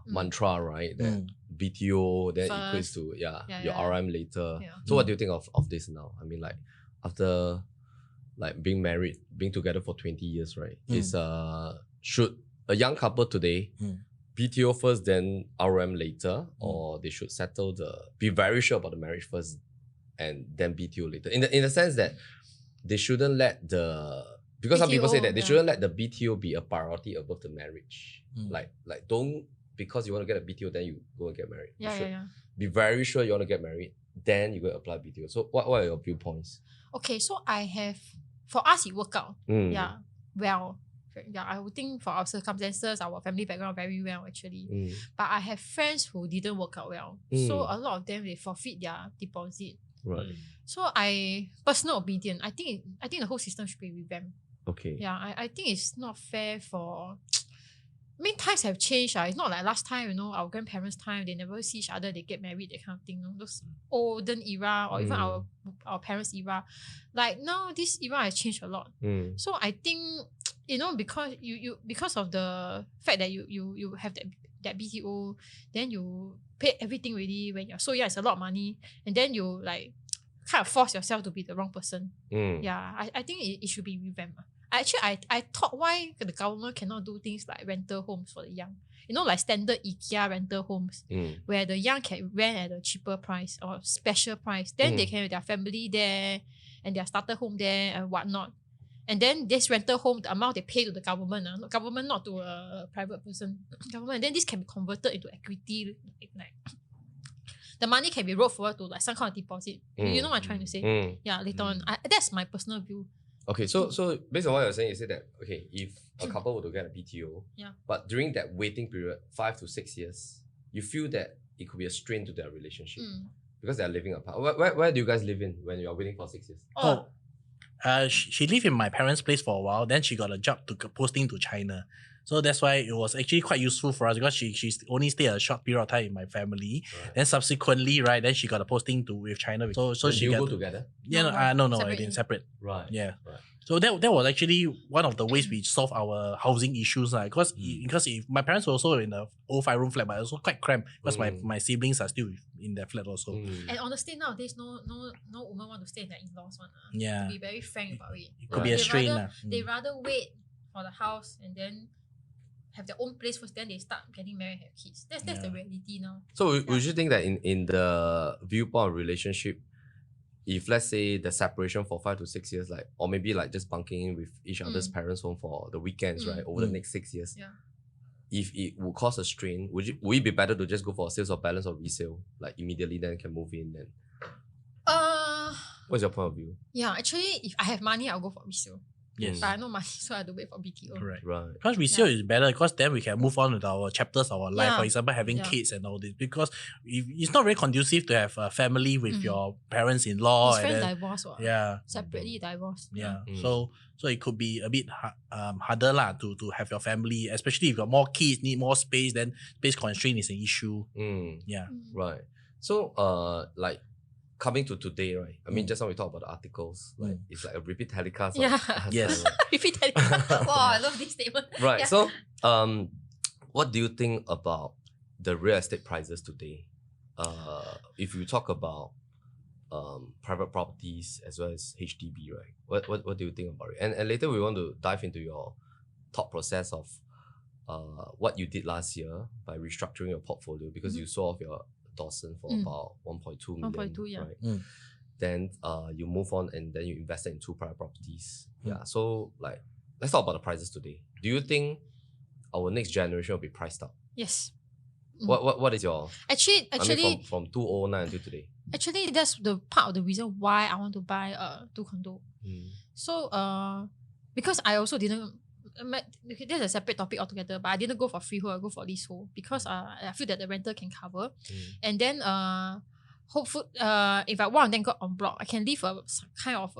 mantra, right? That BTO then equates to your RM later. Yeah. So what do you think of this now? I mean, like after like being married, being together for 20 years, right? Is should a young couple today BTO first, then RM later, or they should be very sure about the marriage first and then BTO later? In the sense that they shouldn't let because some people say that they shouldn't let the BTO be a priority above the marriage. Like don't, because you want to get a BTO, then you go and get married. You should be very sure you want to get married, then you go apply BTO. So what are your viewpoints? Okay, so for us it worked out. Yeah, well. Yeah, I would think for our circumstances, our family background very well actually. But I have friends who didn't work out well. So a lot of them, they forfeit their deposit. Right. So personal opinion, I think the whole system should be revamped. Okay. Yeah, I think it's not fair for. I mean, times have changed. It's not like last time, our grandparents' time, they never see each other, they get married, that kind of thing. Those olden era or even our parents' era. Like now, this era has changed a lot. So I think, because you because of the fact that you have that BTO, then you pay everything already when you're so young, it's a lot of money. And then you like kind of force yourself to be the wrong person. Yeah, I think it should be revamped. Actually, I thought why the government cannot do things like rental homes for the young. Like standard IKEA rental homes, where the young can rent at a cheaper price or special price. Then they can have their family there and their starter home there and whatnot. And then this rental home, the amount they pay to the government, not to a private person, government. And then this can be converted into equity. Like the money can be rolled forward to like some kind of deposit. You know what I'm trying to say? Yeah, later on. That's my personal view. Okay, so based on what you're saying, you say that, okay, if a couple were to get a BTO, but during that waiting period, 5 to 6 years, you feel that it could be a strain to their relationship because they're living apart. Where do you guys live in when you're waiting for 6 years? She lived in my parents' place for a while. Then she got a job posting to China. So that's why it was actually quite useful for us because she only stayed a short period of time in my family. Right. Then subsequently, right, then she got a posting with China. So she go together? Yeah, no, separate. I didn't separate. Right. Yeah. Right. So that was actually one of the ways we solve our housing issues. Because if my parents were also in a old 5-room flat, but also quite cramped because my siblings are still in their flat also. And honestly, nowadays, no woman want to stay in their in-laws one. Yeah. To be very frank about it. It could be a strain. They rather wait for the house and then have their own place first, then they start getting married and have kids. That's the reality now. So would you think that in the viewpoint of relationship, if let's say the separation for 5 to 6 years, like, or maybe like just bunking in with each other's parents' home for the weekends, right, over the next 6 years, if it would cause a strain, would it be better to just go for a sales of balance or resale, like immediately then can move in then? What's your point of view? Yeah, actually, if I have money, I'll go for resale. Yes. But I have no money, so I have to wait for BTO. Correct. Right. Because resale is better because then we can move on with our chapters of our life. For example, having kids and all this. Because it's not very conducive to have a family with your parents-in-law. His friends divorced. Yeah. Separately divorced. Yeah. So it could be a bit harder to have your family, especially if you've got more kids, need more space, then space constraint is an issue. Right. So, like, coming to today, right? I mean, just now we talked about the articles. Like, it's like a repeat telecast. Yeah. Yes. Repeat telecast. Wow, I love this statement. Right. Yeah. So, what do you think about the real estate prices today? If you talk about private properties as well as HDB, right? What do you think about it? And later we want to dive into your thought process of what you did last year by restructuring your portfolio because you sold off your Dawson for about 1.2 million. 1.2, yeah. Right? Then you move on and then you invested in 2 private properties. Yeah. So like, let's talk about the prices today. Do you think our next generation will be priced out? Yes. What is your actually I mean, from 2009 until today? Actually, that's the part of the reason why I want to buy 2 condo. So because I also didn't there's a separate topic altogether, but I didn't go for freehold, I go for leasehold because I feel that the rental can cover. And then hopefully if one of them got on block, I can leave a kind of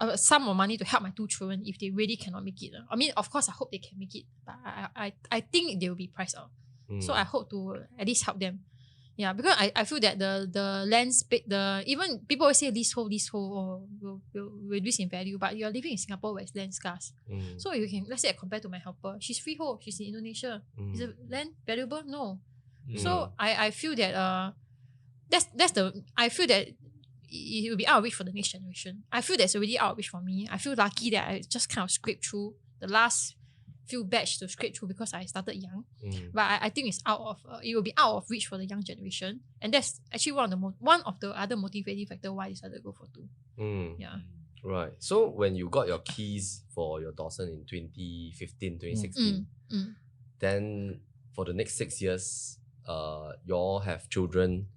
a sum of money to help my 2 children if they really cannot make it. I mean, of course, I hope they can make it, but I think they will be priced out. So I hope to at least help them. Yeah, because I feel that the land space, even people always say leasehold will reduce in value, but you're living in Singapore where it's land scarce. So you can, let's say I compare to my helper, she's freehold, she's in Indonesia. Is the land valuable? No. So I feel that I feel that it will be out of reach for the next generation. I feel that's already out of reach for me. I feel lucky that I just kind of scraped through the last few batch to scrape through because I started young. But I think it's it will be out of reach for the young generation. And that's actually one of the other motivating factor why I decided to go for 2. Yeah. Right. So when you got your keys for your Dawson in 2015, 2016, then for the next 6 years, you all have children.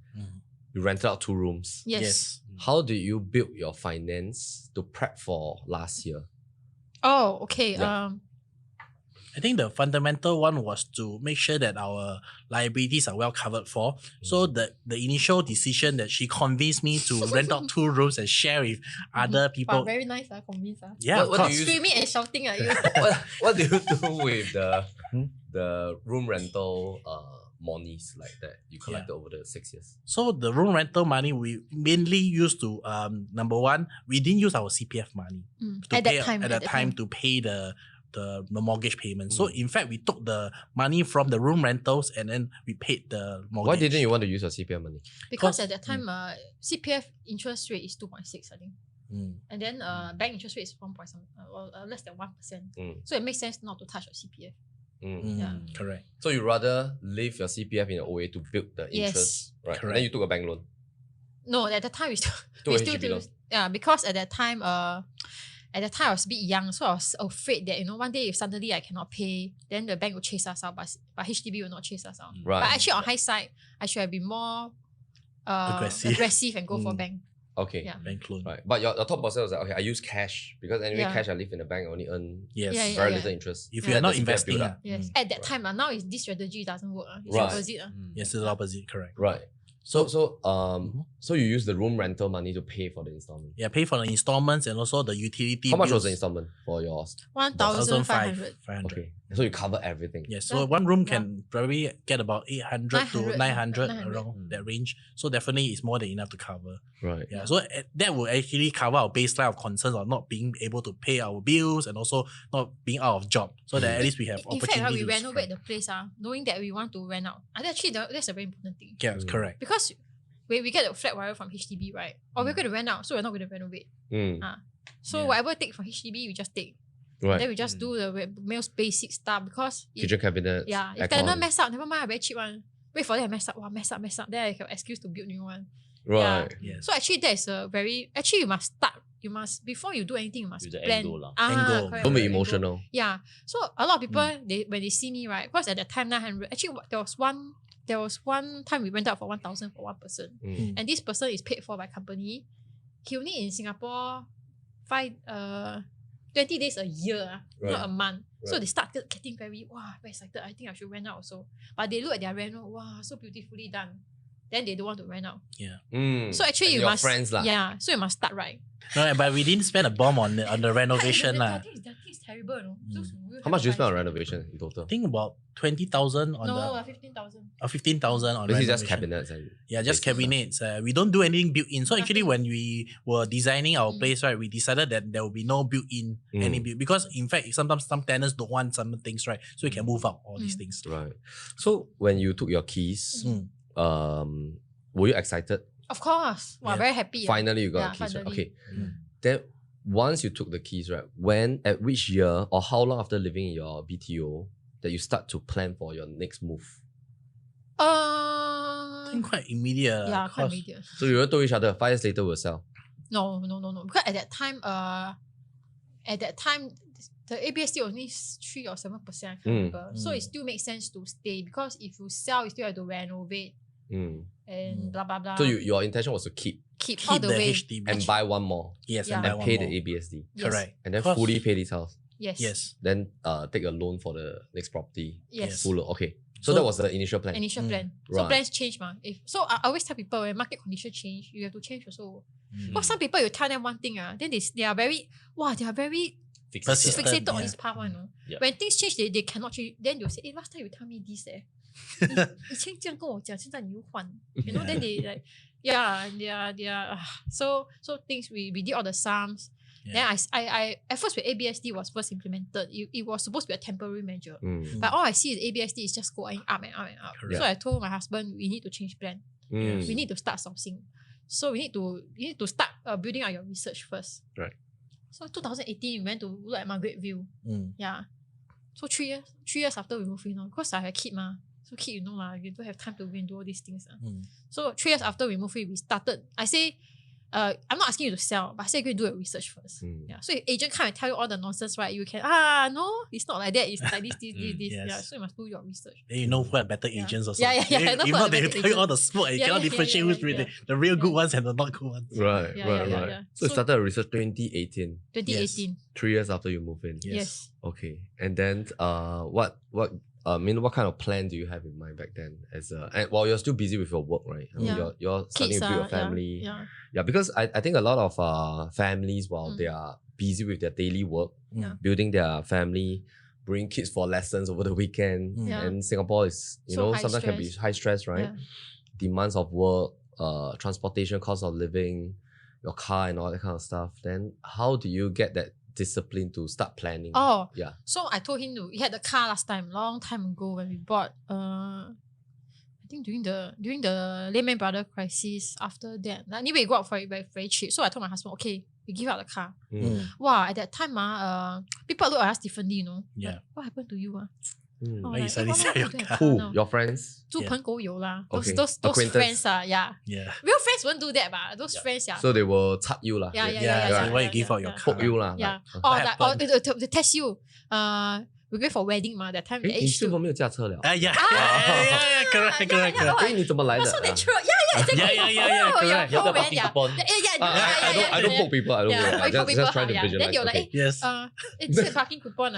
You rented out 2 rooms. Yes. How did you build your finance to prep for last year? Oh, okay. Yeah. I think the fundamental one was to make sure that our liabilities are well covered for. So the initial decision that she convinced me to rent out 2 rooms and share with other people. Wow, very nice, convince. Yeah, what do you screaming and shouting at you. what do you do with the room rental monies like that you collected over the 6 years? So the room rental money we mainly used to number one, we didn't use our CPF money at that time to pay the mortgage payment. So in fact, we took the money from the room rentals and then we paid the mortgage. Why didn't you want to use your CPF money? Because at that time, CPF interest rate is 2.6, I think. And then bank interest rate is 1 point something, less than 1%. So it makes sense not to touch your CPF. Yeah. Correct. So you rather leave your CPF in a way to build the interest, right? Correct. And then you took a bank loan. No, at the time we still HDB loan. Yeah, because at that time I was a bit young, so I was afraid that one day if suddenly I cannot pay, then the bank will chase us out, but HDB will not chase us out. Right. But actually on hindsight, I should have been more aggressive and go for bank. Okay. Yeah. Bank loan. Right. But your thought process was like, okay, I use cash because anyway cash I leave in the bank, I only earn very little interest. If you're not investing. Yes. At that time, now this strategy doesn't work. It's Right. opposite. Yes, it's the opposite, correct. Right. So you use the room rental money to pay for the installment. Yeah, pay for the installments and also the utility. How much bills. was the installment for yours? 1,500. 500. Okay. So you cover everything. Yes, so one room can probably get about 800 to 900 900. around that range. So definitely it's more than enough to cover. Right. Yeah, so that will actually cover our baseline of concerns of not being able to pay our bills and also not being out of job. So that at least we have In opportunity fact, we to renovate the place, knowing that we want to rent out. Actually, that's a very important thing. Yeah, correct. Because when we get the flat wire from HDB, right? Or we're going to rent out, so we're not going to renovate. So whatever take from HDB, we just take. Right. Then we just do the most basic stuff because Kitchen cabinets. Yeah, if tenant mess up, never mind, very cheap one. Wait for them to mess up. Wow, mess up. Then I have excuse to build new one. Right. Yeah. So actually, that is a very you must start. You must before you do anything, you must with the plan. end goal. End goal. Don't be emotional. Yeah. So a lot of people when they see me, right? Because at that time 900. Actually, there was one time we went out for 1,000 for one person, and this person is paid for by company. He only in Singapore 20 days a year, not a month. Right. So they start getting very excited. I think I should rent out also. But they look at their rent, so beautifully done. Then they don't want to rent out. Yeah. So actually you must friends so you must start right. No, but we didn't spend a bomb on the renovation. That thing is terrible, no? So How much do you spend on renovation in total? I think about 20,000 on No, 15,000. 15,000 on Basically renovation. just cabinets and Just cabinets. We don't do anything built-in. So actually when we were designing our place, right, we decided that there will be no built-in, because in fact, sometimes some tenants don't want some things, right? So we can move out all these things. Right. So when you took your keys, were you excited? Of course. Wow, very happy. Finally you got your keys, right? Okay. Then once you took the keys, right, at which year or how long after living in your BTO that you start to plan for your next move? I think quite immediate. Yeah, quite immediate. So you all told each other 5 years later we'll sell? No. Because at that time, the ABSD was only 3 or 7%, I can't remember. So it still makes sense to stay because if you sell, you still have to renovate and blah blah blah. So your intention was to keep all the way HDB. and buy one more. Yes, Yeah. and buy And one pay more. the ABSD. Correct. And then fully pay this house. Yes. Then take a loan for the next property. Yes. Full loan. Okay. So that was the initial plan. Initial plan. So Right. plans change, ma. So I always tell people when market condition change, you have to change also. Because some people you tell them one thing, then they are very Persistent, fixated on yeah. this path one. Yeah. When things change, they cannot change. Then they'll say, last time you tell me this 以前这样跟我讲，现在你又换。You know, then they like, they are so things we did all the sums. Yeah. Then I at first when ABSD was first implemented, it was supposed to be a temporary measure. Mm. But all I see is ABSD is just going up and up and up. Correct. So I told my husband we need to change plan. Mm. We need to start sourcing. So you need to start building out your research first. Right. So 2018 we went to look at Margaret View. Mm. Yeah. So 3 years after we moved in, because I had a kid ma. So kid, you know lah, you don't have time to go and do all these things. So 3 years after we moved in, we started. I say, I'm not asking you to sell, but I say go and do a research first. Yeah. So if agent come and tell you all the nonsense, right? You can no, it's not like that. It's like this. Yes. Yeah. So you must do your research. Then you know who are better agents also. Yeah. If Know not, who are they better tell you all the agents. smoke and you cannot differentiate who's really the real good ones and the not good ones. Right. Yeah. So you started research 2018. 2018. 3 years after you moved in. Yes. Okay. And then what kind of plan do you have in mind back then? And while you're still busy with your work, right? I mean, you're starting Kids, to build a family. Yeah. Because I think a lot of families, while they are busy with their daily work, building their family, bring kids for lessons over the weekend, and Singapore is, So high sometimes can be stress. high stress, right? Yeah. Demands of work, transportation, cost of living, your car and all that kind of stuff. Then how do you get that discipline to start planning? Oh, yeah. So I told him we had the car last time, long time ago when we bought. I think during the Lim Brother crisis. After that, anyway, we got it for it very, very cheap. So I told my husband, okay, we give out the car. Wow, at that time, people look at us differently, you know. Yeah. Like, what happened to you? Oh, Why you suddenly sell your car? Who? No. Your friends? 住朋友有啦. Okay. Those Acquaintance. friends yeah. Yeah. Real friends won't do that, but those friends So they will cut you lah. So why you give out your car? Poke you lah. Yeah. like, Or they test you. We go for wedding ma, that time the 你 age 是否没有驾车了？ Yeah, correct. 哎，你怎么来的？ so natural. Exactly. Yeah, correct. Your Your friend, parking coupon. I don't poke people. I don't Yeah, poke. I poke just try people, to yeah. visualize. Then you're like, okay. Yes. It's a parking coupon.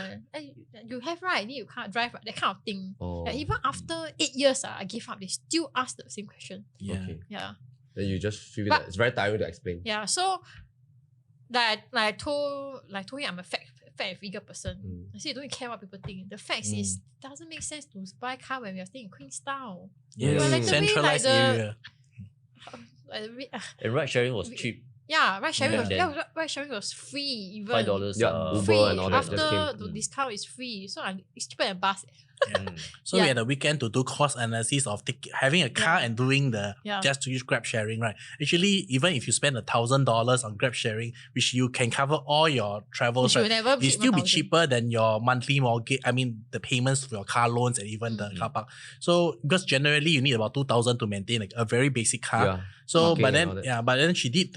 You have right, you can't drive, that kind of thing. Oh. Even after 8 years, I gave up. They still ask the same question. Yeah. Okay. Yeah. Then you just feel But- that it's very tiring to explain. Yeah. So like I told him I'm a fact and figure person. I say you don't care what people think. The fact is it doesn't make sense to buy a car when we are staying in Queenstown. Yes. Well, like the way, Centralized like the- area. And ride sharing was cheap. Yeah, ride sharing Yeah. was ride sharing was free even. $5. Yeah, Uber free and all that after just came. the discount is free. So it's cheaper than bus. So we had a weekend to do cost analysis of having a car and doing the just to use Grab sharing, right? Actually, even if you spend $1,000 on Grab sharing, which you can cover all your travels, Which right, will never it hit still be 1,000. cheaper than your monthly mortgage. I mean, the payments for your car loans and even the car park. So because generally you need about 2,000 to maintain a very basic car. Yeah. So, Parking but and all then that. but then she did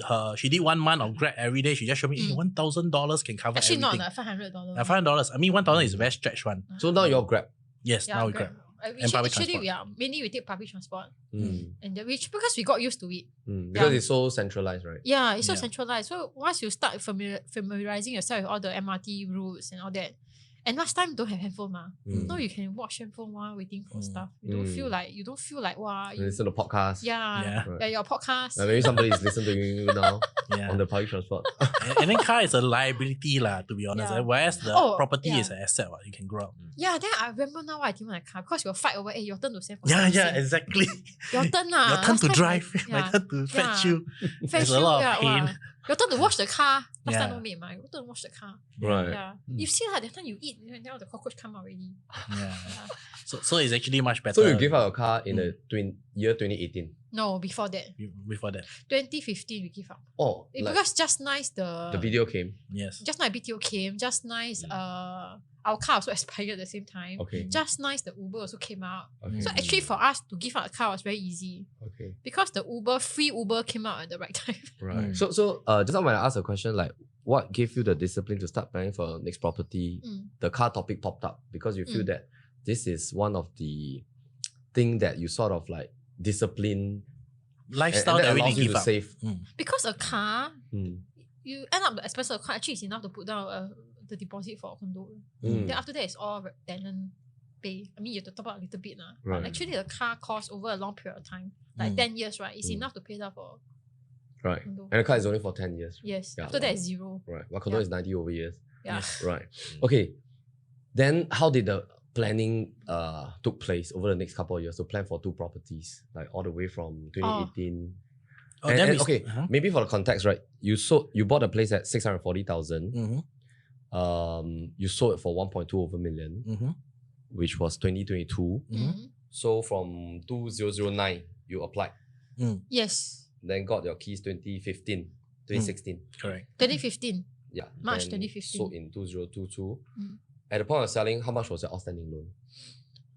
1 month of Grab every day. She just showed me $1,000 can cover Actually everything. not $500. $500. I mean, 1,000 is a very stretched one. So now you're Grab. Yes, now we Grab. And public Actually, transport. mainly we take public transport, Mm. and because we got used to it. Because it's so centralized, right? Yeah, it's so Yeah. centralized. So once you start familiarizing yourself with all the MRT routes and all that, And last time don't have handphone now you can watch handphone while waiting for stuff. You don't feel like wow. You listen to podcasts. Yeah, your podcast. Maybe somebody is listening to you now on the public transport. and then car is a liability to be honest. Whereas the property is an asset, you can grow up. Yeah, then I remember now why I didn't want a car because we'll fight over. Hey, your turn to send for Yeah, servicing. exactly. Your turn Your turn to drive. My turn to fetch you. There's a lot of pain. Wow. Your turn to wash the car. Last time no maid, your turn to wash the car. Right. Yeah. You see that time you eat, now the cockroach come out already. Yeah. So it's actually much better. So you give out a car in the year 2018? No, before that. Before that. 2015 we give up. Oh. Because just nice the video came. Yes. Just nice BTO came. Just nice our car also expired at the same time. Okay. Just nice the Uber also came out. Okay. So actually for us to give out a car was very easy. Okay. Because the free Uber came out at the right time. Right. So just now when I asked a question like what gave you the discipline to start planning for next property, the car topic popped up because you feel that this is one of the thing that you sort of like discipline lifestyle and that allows really you give to up. save. Because a car, you end up the expense of a car actually is enough to put down the deposit for a condo. Then after that it's all tenant pay. I mean you have to top up a little bit. But actually the car costs over a long period of time. Like 10 years, right? It's enough to pay down for right. condo. And the car is only for 10 years. Yes. Yeah, after that it's zero. Right. Well, condo is 90 over years. Yeah. Right. Okay. Then how did the planning took place over the next couple of years to plan for 2 properties, like all the way from 2018? Maybe for the context, right? You bought a place at 640,000. You sold it for 1.2 over million, which was 2022. So from 2009, you applied. Yes. Then got your keys 2016. Correct. 2015. Yeah. March then 2015. Sold in 2022. At the point of selling, how much was your outstanding loan?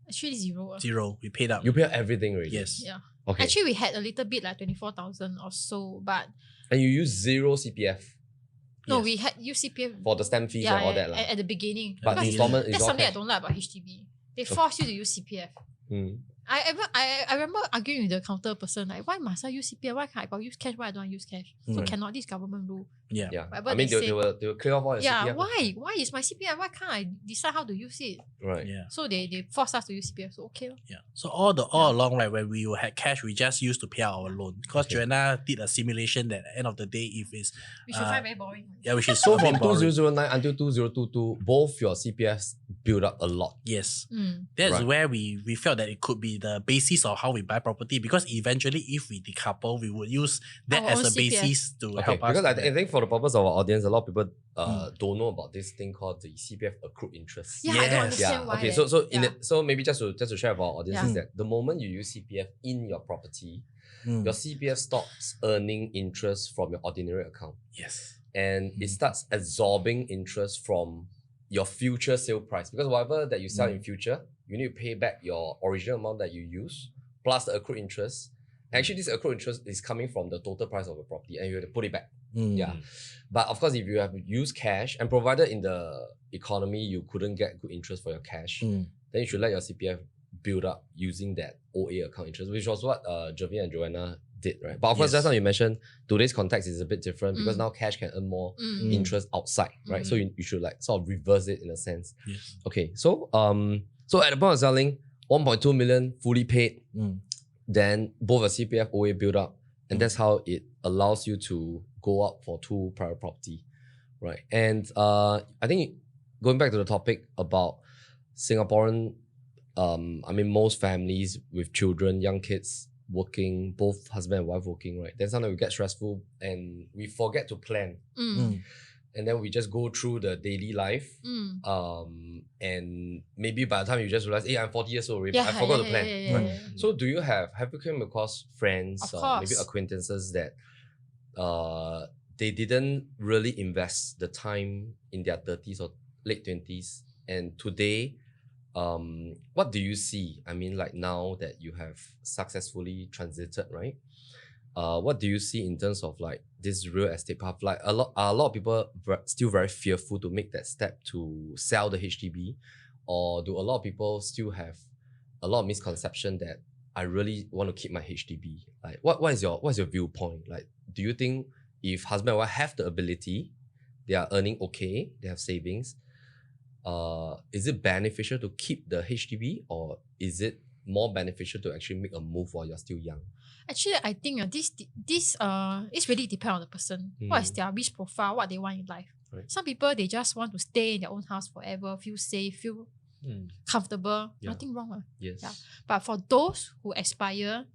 Actually zero. Zero. We paid up. You paid everything already? Yes. Yeah. Okay. Actually we had a little bit like 24,000 or so, but and you used zero CPF? No, we had used CPF for the stamp fees and all that. At the beginning. But the installment is that's all something cash. I don't like about HDB. They force you to use CPF. I remember arguing with the counter person, like, why must I use CPF? Why can't I use cash? Why I don't use cash? So cannot, this government rule. Yeah. Whatever I mean, they they will clear off all your CPF. Why is my CPF? Why can't I decide how to use it? Right. Yeah. So they force us to use CPF. So okay. Yeah. So all along, right, when we had cash, we just used to pay out our loan. Because Joanna did a simulation that at the end of the day, if it's which you find very boring. Yeah, which is so a bit from boring. 2009 until 2022, both your CPFs build up a lot. Yes. That's Right. where we felt that it could be the basis of how we buy property, because eventually if we decouple, we would use that Our as own a CPF. basis to Okay, help us. because I do that. think for the purpose of our audience, a lot of people don't know about this thing called the CPF accrued interest. Yeah, I don't Yes. understand why. Okay, so maybe just to share with our audience Yeah. is that the moment you use CPF in your property, your CPF stops earning interest from your ordinary account, Yes. and it starts absorbing interest from your future sale price, because whatever that you sell in future, you need to pay back your original amount that you use plus the accrued interest. Actually, this accrued interest is coming from the total price of the property, and you have to put it back. Yeah. But of course, if you have used cash, and provided in the economy you couldn't get good interest for your cash, then you should let your CPF build up using that OA account interest, which was what Jevin and Joanna did, right? But of course, just now you mentioned today's context is a bit different because now cash can earn more interest outside, right? So you should like sort of reverse it in a sense. Yes. Okay, so at the point of selling, 1.2 million fully paid. Then both a CPF OA build up, and that's how it allows you to go up for 2 private property, right? And I think going back to the topic about Singaporean, I mean most families with children, young kids working, both husband and wife working, right? Then sometimes we get stressful and we forget to plan. And then we just go through the daily life. And maybe by the time you just realize, hey, I'm 40 years old already, but I forgot to plan. Right? So do you have you come across friends or maybe acquaintances that they didn't really invest the time in their 30s or late 20s, and today, what do you see? I mean, like now that you have successfully transited, right? What do you see in terms of like this real estate path? Like a lot of people still very fearful to make that step to sell the HDB, or do a lot of people still have a lot of misconception that I really want to keep my HDB? Like what's your viewpoint? Like, do you think if husband and wife have the ability, they are earning okay, they have savings, is it beneficial to keep the HDB or is it more beneficial to actually make a move while you're still young? Actually, I think this it's really depend on the person. What is their risk profile, what they want in life. Right. Some people, they just want to stay in their own house forever, feel safe, feel comfortable. Yeah. Nothing wrong. Yes. Yeah. But for those who aspire,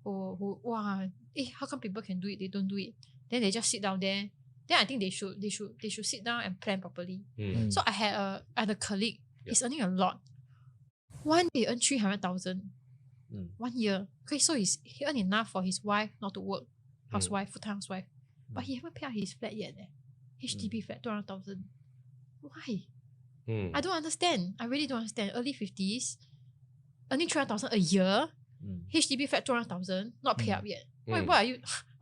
who how come people can do it, they don't do it? Then they just sit down there. Then I think they should sit down and plan properly. So I had a colleague, he's earning a lot. One day earn 300,000. 1 year. Okay, so he earned enough for his wife not to work. Housewife, full-time housewife. But he haven't paid out his flat yet. HDB flat, 200,000. Why? I don't understand. I really don't understand. Early 50s, earning 300,000 a year, HDB flat 200,000, not pay up yet. What are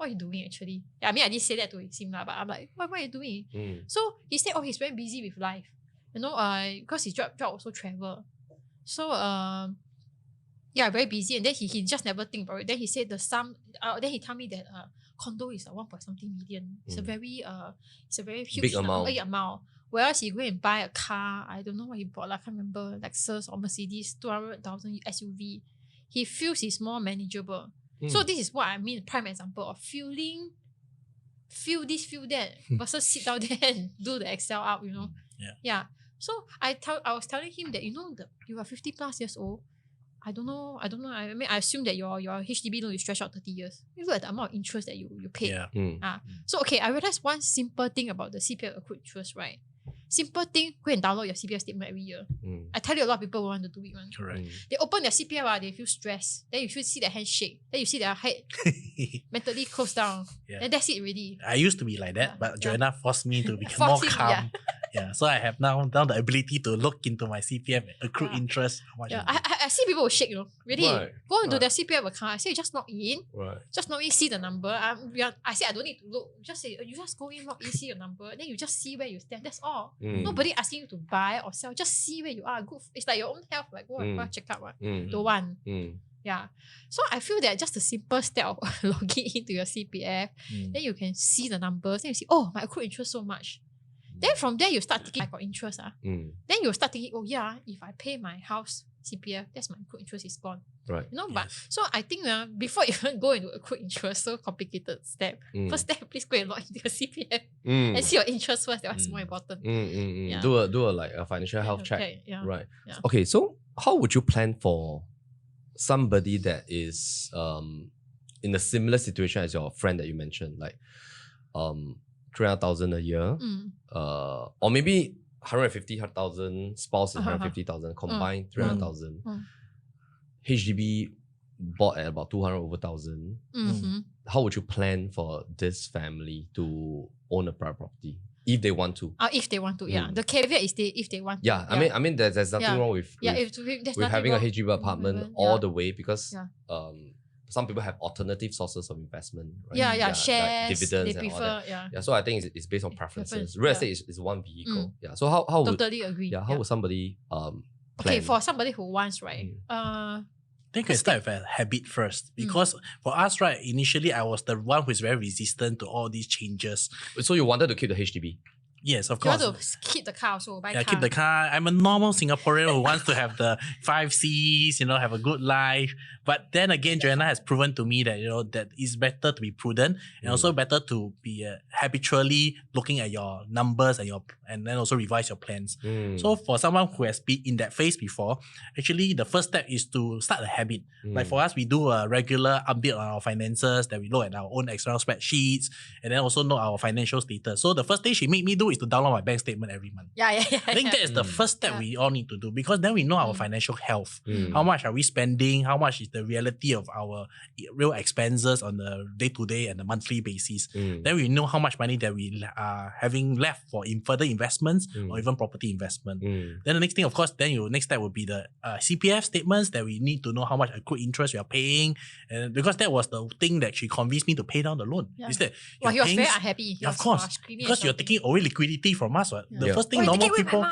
you doing actually? Yeah, I mean, I didn't say that to him, but I'm like, what are you doing? So he said, he's very busy with life. Because his job also travel. So very busy, and then he just never think about it. Then he said the sum. Then he told me that condo is 1.something million. It's a very huge big amount. Whereas he go and buy a car, I don't know what he bought. I can't remember, Lexus or Mercedes, 200,000 SUV. He feels it's more manageable. So this is what I mean. Prime example of feel this, feel that, versus sit down there and do the Excel out. Yeah. So I was telling him that you are 50 plus years old. I don't know. I mean, I assume that your HDB loan is stretched out 30 years. You look at the amount of interest that you pay. Yeah. So okay, I realized one simple thing about the CPF accrued interest, right? Simple thing, go and download your CPF statement every year. I tell you, a lot of people want to do it. Correct. They open their CPF, they feel stressed. Then you should see their hand shake. Then you see their head mentally close down. Then that's it already. I used to be like that, but Joanna forced me to become more calm. So I have now the ability to look into my CPF accrued interest. I see people will shake, really. Right. Go into their CPF account. I say, just log in. Right. Just log in, see the number. I say, I don't need to look. Just say, you just go in, log in, see your number. Then you just see where you stand. That's all. Nobody asking you to buy or sell. Just see where you are. Good. It's like your own health. Like, go and check out. Don't want. Yeah. So I feel that just a simple step of logging into your CPF, then you can see the numbers. Then you see, my accrued interest so much. Then from there, you start thinking, I got interest. Then you start thinking, if I pay my house CPF, that's my accrued interest is gone. Right. But so I think before you even go into accrued interest, so complicated step. First step, please go and log into your CPF and see your interest first. That's more important. Yeah. Do a financial health check. Okay, yeah. Right. Yeah. Okay, so how would you plan for somebody that is in a similar situation as your friend that you mentioned, like 300,000 a year, or maybe 150,000, spouse is 150,000, combined 300,000. HDB bought at about 200 over thousand. How would you plan for this family to own a private property if they want to? If they want to, The caveat is if they want to. Yeah, I mean, there's nothing wrong with having a HDB apartment all the way, because some people have alternative sources of investment. Right? Shares, like dividends they and prefer, all that. So I think it's based on preferences. Real estate is one vehicle. So how would totally agree. how would somebody plan? Okay, for somebody who wants, right? I think we start with a habit first, because for us, right, initially I was the one who is very resistant to all these changes. So you wanted to keep the HDB? Yes, of You course. want to keep the car also, buy car. Keep the car. I'm a normal Singaporean who wants to have the 5 C's, have a good life. But then again, Joanna has proven to me that, that it's better to be prudent and also better to be habitually looking at your numbers and then also revise your plans. So for someone who has been in that phase before, actually the first step is to start a habit. Like for us, we do a regular update on our finances, that we look at our own Excel spreadsheets and then also know our financial status. So the first thing she made me do is to download my bank statement every month. I think that is the first step we all need to do, because then we know our financial health. How much are we spending? How much is the reality of our real expenses on the day-to-day and the monthly basis? Then we know how much money that we are having left for further investments or even property investment. Then the next thing, of course, next step would be the CPF statements, that we need to know how much accrued interest we are paying. And because that was the thing that she convinced me to pay down the loan. Is that he was very unhappy. Of course, because you're taking away liquidity from us. The first thing normal people,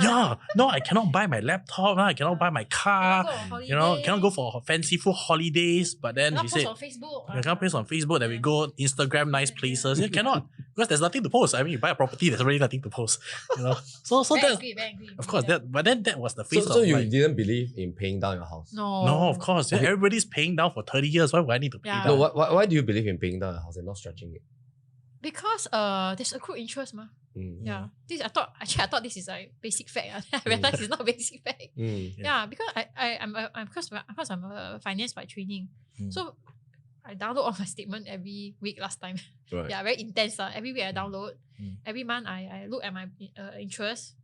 no, I cannot buy my laptop, I cannot buy my car, cannot go for fanciful holidays. But then she said, on Facebook. you cannot post on Facebook that we go Instagram nice places. You cannot. because there's nothing to post. I mean, you buy a property, there's really nothing to post. You know, so very that agree, very agree. of course but then that was the phase. So of you like, didn't believe in paying down your house? no, of course. Okay. Everybody's paying down for 30 years. Why would I need to pay down? No, why do you believe in paying down your house and not stretching it? Because there's accrued interest, ma. Yeah. I thought this is a basic fact. I realized it's not a basic fact. Yeah, because I'm a finance by training. So I download all my statement every week last time. Right. Yeah, very intense. Every week I download. Every month I look at my interest.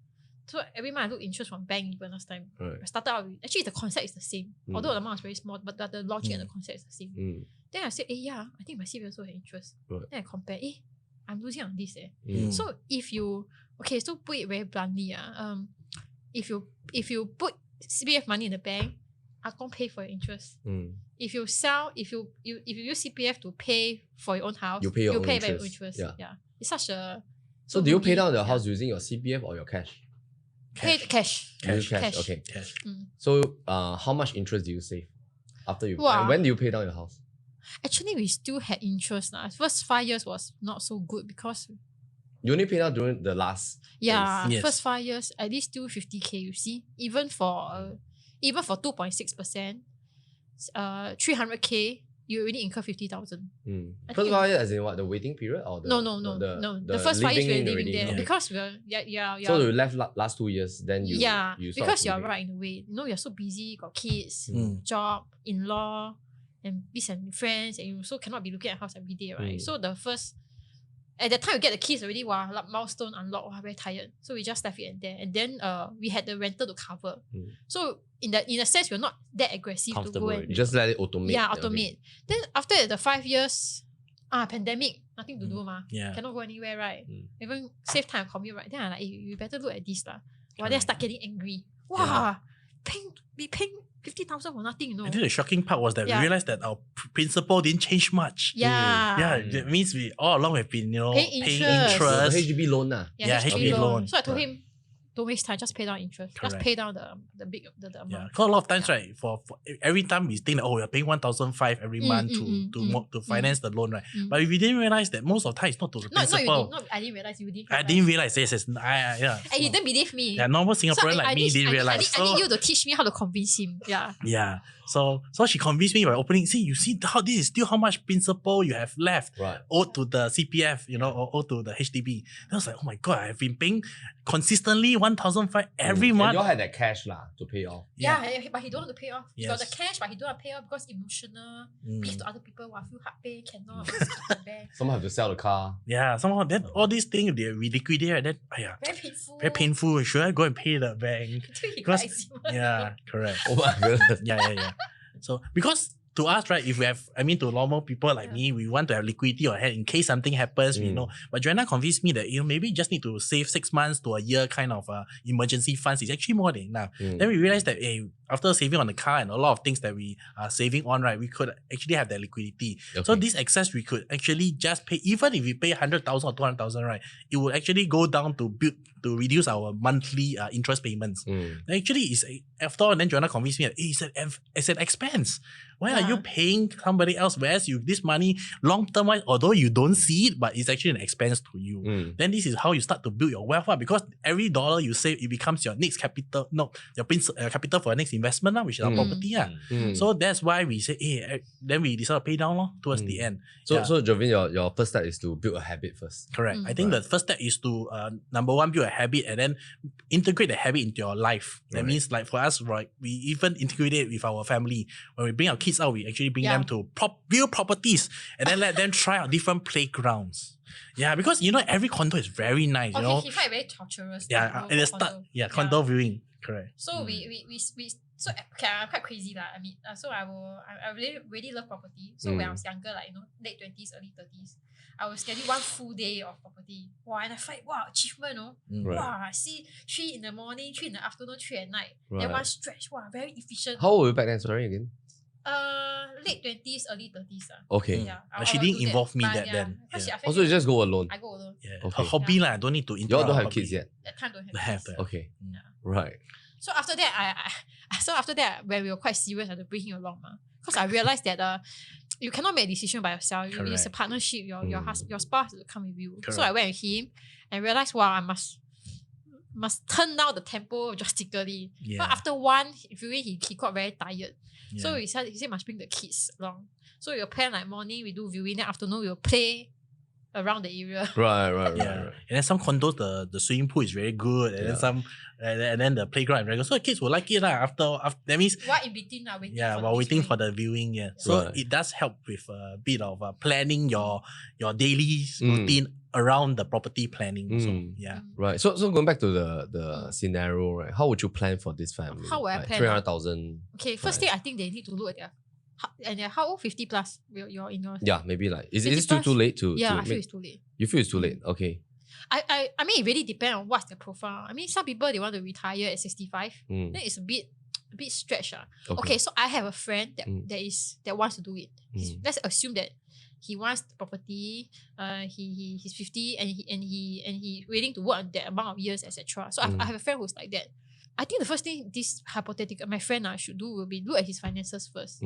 So every month I look interest from bank even last time. Right. I started out with, actually the concept is the same. Although the amount is very small, but the logic and the concept is the same. Then I said, yeah, I think my CPF also has interest. Right. Then I compare, I'm losing on this. So if you, so put it very bluntly, if you put CPF money in the bank, I can't pay for your interest. If you sell, if you use CPF to pay for your own house, you pay your own back interest. your interest. Yeah. It's such a... So do you pay down the house using your CPF or your cash? Pay cash. Cash. Okay. Cash. So how much interest do you save after you... Wow. And when do you pay down your house? Actually, we still had interest. First 5 years was not so good because... You only paid out during the last... Yeah, Yes. first 5 years, at least still 50k, you see. Even for 2.6%, 300k, you already incur 50,000. First 5 years as in what? The waiting period? Or the, No. The first 5 years we're living there. Yeah. Because we're... Yeah. So you left last 2 years, then you... Yeah, you sort because of you're living. right in a way. You're so busy, got kids, job, in-law, and this and friends, and you also cannot be looking at house every day, right? So the first... At the time we get the keys already, like milestone unlock, very tired. So we just left it there. And then we had the rental to cover. So in a sense, we're not that aggressive to go and... You just let it automate. Yeah, automate. Then after the 5 years, pandemic, nothing to do, Yeah. cannot go anywhere, right? Even save time commute, right? Then I'm like, you better look at this. Then I start getting angry. Wow, we paying 50,000 for nothing, you know. I think the shocking part was that we realized that our principal didn't change much. Yeah. Yeah, that means we all along have been, paying interest. interest. The HDB loan lah. Yeah, HDB HDB loan. So I told him, don't waste time, just pay down interest. Just Correct. pay down the big amount. Yeah, because a lot of times, right, for every time we think that, we're paying 1,500 every month to finance the loan, right? But we didn't realize that most of the time it's not to the principal. I didn't realize you did. I didn't realize, yes. Yeah. And he didn't believe me. Yeah, normal Singaporean like me didn't realize. I need you to teach me how to convince him. Yeah. Yeah. So she convinced me by opening. See, you see how this is still how much principal you have left owed to the CPF, or owed to the HDB. I was like, oh my god, I've been paying consistently 1,500 every month. And you all had that cash lah to pay off. Yeah, but he don't want to pay off. He got Yes. the cash, but he don't want to pay off because emotional. Give to other people, feel hard pay, cannot. Just keep the bank. Someone have to sell the car. Yeah, somehow then all these things we liquidate, right? Then Very painful. Should I go and pay the bank? He got eczema. Yeah, correct. Oh my goodness. Yeah. So because to us, right, if we have, to normal people like me, we want to have liquidity or hand in case something happens, we know. But Joanna convinced me that, maybe you just need to save 6 months to a year kind of emergency funds. It's actually more than enough. Then we realized that, after saving on the car and a lot of things that we are saving on, right, we could actually have that liquidity. Okay. So this excess, we could actually just pay, even if we pay 100,000 or 200,000, right, it would actually go down to reduce our monthly interest payments. Actually, it's after all, then Joanna convinced me that it's an expense. Why are you paying somebody else? Whereas this money, long term wise, although you don't see it, but it's actually an expense to you. Then this is how you start to build your wealth, because every dollar you save, it becomes your next capital, your capital for your next investment, which is our property. So that's why we say, then we decided to pay down towards the end. So Jevin, your first step is to build a habit first. Correct. I think the first step is to, number one, build a habit and then integrate the habit into your life. That means, like for us, right, we even integrate it with our family. When we bring our kids out, we actually bring them to view properties and then let them try out different playgrounds. Yeah, because every condo is very nice. He find it very torturous. Yeah, at the start, condo viewing. Correct. So I'm quite crazy lah. So I really love property. So when I was younger, late 20s, early 30s, I will schedule one full day of property. Wow, and I find achievement, Wow, I see 3 in the morning, 3 in the afternoon, 3 at night. Then one stretch, very efficient. How old were you back then? Sorry again. Late 20s, early 30s. Okay. Yeah, But she didn't involve me then. Also, you just go alone. I go alone. Yeah. Her hobby lah, don't need to You all don't have hobby. kids yet? That time don't Have. kids. Okay. Yeah. Right. So after that, when we were quite serious, I had to bring him along. Because I realized that you cannot make a decision by yourself. It's a partnership. Your spouse will come with you. Correct. So I went with him and realized, wow, I must turn down the tempo drastically. But after one viewing, he got very tired. So he said must bring the kids along. So we'll plan like morning we do viewing, then afternoon we'll play around the area. Right. And then some condos the swimming pool is very good, and then some and then the playground is very good. So the kids will like it after that means what in between while waiting for the viewing. So it does help with a bit of planning your daily routine around the property planning also. Right. So going back to the scenario, right? How would you plan for this family? How would I plan? 300,000. Okay, first thing I think they need to look at they're how old? 50 plus. You're in your maybe like is it still too late to? I feel it's too late. You feel it's too late? Okay. I mean it really depends on what's their profile. I mean some people they want to retire at 65. Then it's a bit stretched. Okay, so I have a friend that wants to do it. Let's assume that he wants the property. He's 50 and he willing to work on that amount of years, etc. So I have a friend who's like that. I think the first thing this hypothetical my friend should do will be look at his finances first.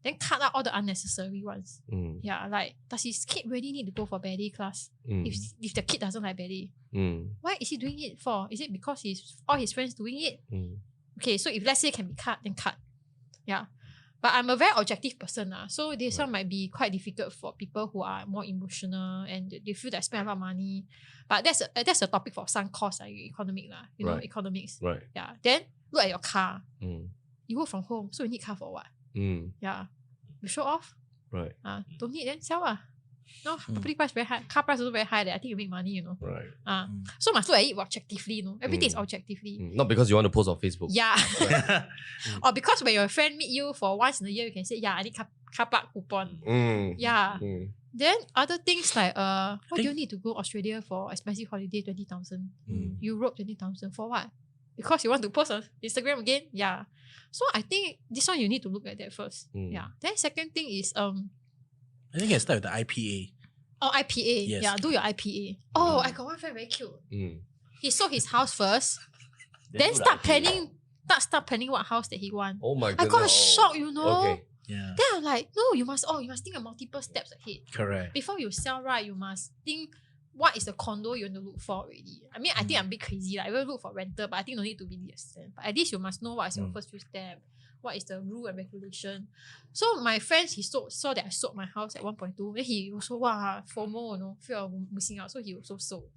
Then cut out all the unnecessary ones. Like does his kid really need to go for ballet class? If the kid doesn't like ballet, why is he doing it for? Is it because all his friends doing it? Okay, so if let's say can be cut, then cut. But I'm a very objective person. So this one might be quite difficult for people who are more emotional and they feel that I spend a lot of money. But that's a topic for some course, economics. Economics. Right. Yeah. Then look at your car. You work from home, so you need car for what? Yeah. You show off. Right. Don't need, then sell. No, property price very high. Car price also very high. I think you make money, Right. So must look at it objectively, Everything is objectively. Not because you want to post on Facebook. Yeah. Or because when your friend meet you for once in a year, you can say, I need car park coupon. Yeah. Then other things like what do you need to go Australia for expensive holiday 20,000? Europe 20,000 for what? Because you want to post on Instagram again? Yeah. So I think this one you need to look at that first. Yeah. Then second thing is I think you can start with the IPA. Oh, IPA. Yes. Yeah, do your IPA. Oh, I got one friend very cute. He sold his house first, then start planning what house that he want. Oh my I goodness. got shocked, Okay. Yeah. Then I'm like, no, you must think of multiple steps ahead. Correct. Before you sell, right, you must think what is the condo you want to look for already. I mean, I think I'm a bit crazy. I will look for rental, but I think no need to be the extent. But at least you must know what is your first few steps. What is the rule and regulation? So my friends, he saw that I sold my house at 1.2. Then he also FOMO, fear of missing out. So he also sold.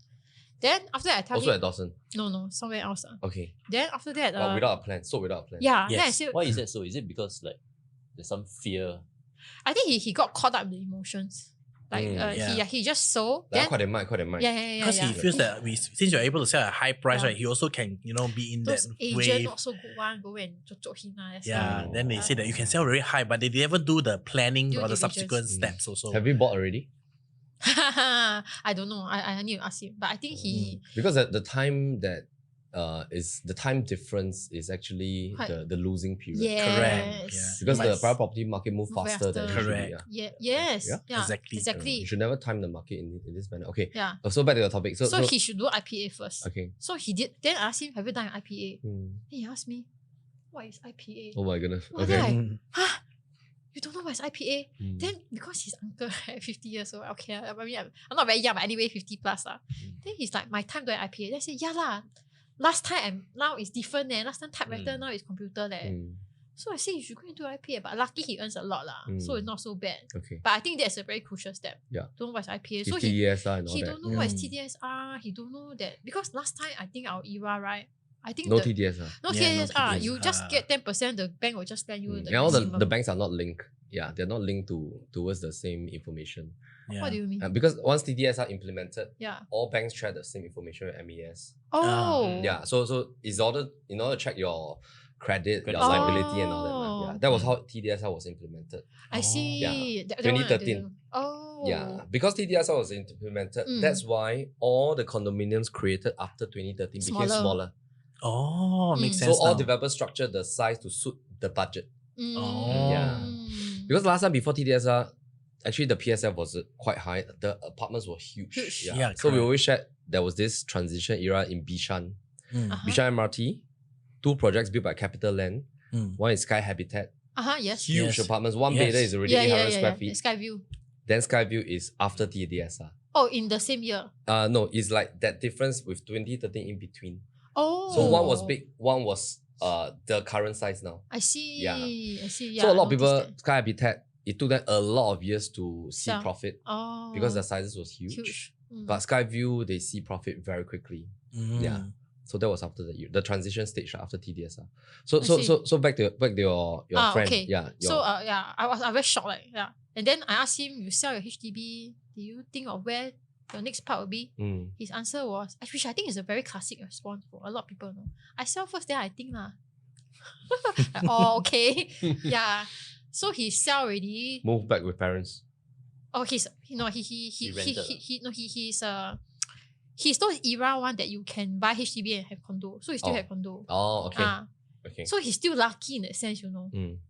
Then after that, I tell him Also at Dawson. No, somewhere else. Okay. Then after that, But without a plan. Sold without a plan. Yeah. Yes. Then I said, Why is that so? Is it because like there's some fear? I think he got caught up in the emotions. Like he just sold. Then, quite in mind. Yeah. Because he feels that since you're able to sell at a high price, right, he also can, be in those that agent wave. not so good one, go and choke him. Then they say that you can sell very high, but they never do the planning Due or the diligence. subsequent steps also. Have you bought already? I don't know. I need to ask him. But I think because the time that the time difference is actually the losing period. Yes. Correct. Because the private property market move faster than Correct. usually. Yes. Yeah? Exactly. You should never time the market in this manner. Okay. Yeah. So back to the topic. So he should do IPA first. Okay. So he did. Then I asked him, have you done an IPA? Then he asked me, what is IPA? Oh my goodness. Then Okay. you don't know what is IPA? Then because his uncle at 50 years old, okay, I mean, I'm not very young, but anyway, 50 plus. Then he's like, my time doing IPA. Then I said, yeah lah. Last time now it's different. Last time typewriter, now it's computer. So I say you should go into IPA, but lucky he earns a lot. So it's not so bad. Okay. But I think that's a very crucial step. Yeah. Don't know what's IPA. So TDSR and all he that. don't know what is TDSR. He don't know that. Because last time, I think our era, right? I think No TDSR. No Yeah, TDSR. no TDSR. You just get 10%, the bank will just lend you the all maximum. the banks are not linked. Yeah, they're not linked towards the same information. Yeah. What do you mean? Because once TDSR implemented, Yeah. all banks share the same information with MES. Oh. Yeah, so in order to check your credit, your Oh. liability and all that. Yeah, that was how TDSR was implemented. I see. Yeah. That one I 2013. didn't. Oh. Yeah, because TDSR was implemented, that's why all the condominiums created after 2013 became smaller. Oh, makes sense. So all now. developers structured the size to suit the budget. Oh. Yeah. Because last time before TDSR, actually the PSF was quite high. The apartments were huge. Yeah, so we correct. always shared there was this transition era in Bishan. Mm. Uh-huh. Bishan MRT, 2 projects built by Capital Land. Mm. One is Sky Habitat, Yes. Huge apartments. One bedder is already 800 square feet. Skyview. Then Skyview is after TDS. Oh, in the same year? No, it's like that difference with 2013 in between. Oh. So one was big, one was the current size now. I see. Yeah. I see. Yeah, So a lot of people, Sky Habitat, it took them a lot of years to see profit because the sizes was huge. But Skyview, they see profit very quickly. Yeah. So that was after the transition stage after TDS. So back to your friend. Okay. Yeah. I was very shocked. And then I asked him, you sell your HDB, do you think of where your next part will be? His answer was, which I think is a very classic response for a lot of people. No? I sell first, then I think lah. Okay. Yeah. So he sell already. Move back with parents. Oh, he's those era one that you can buy HDB and have condo. So he still have condo. Oh, okay. Okay. So he's still lucky in that sense,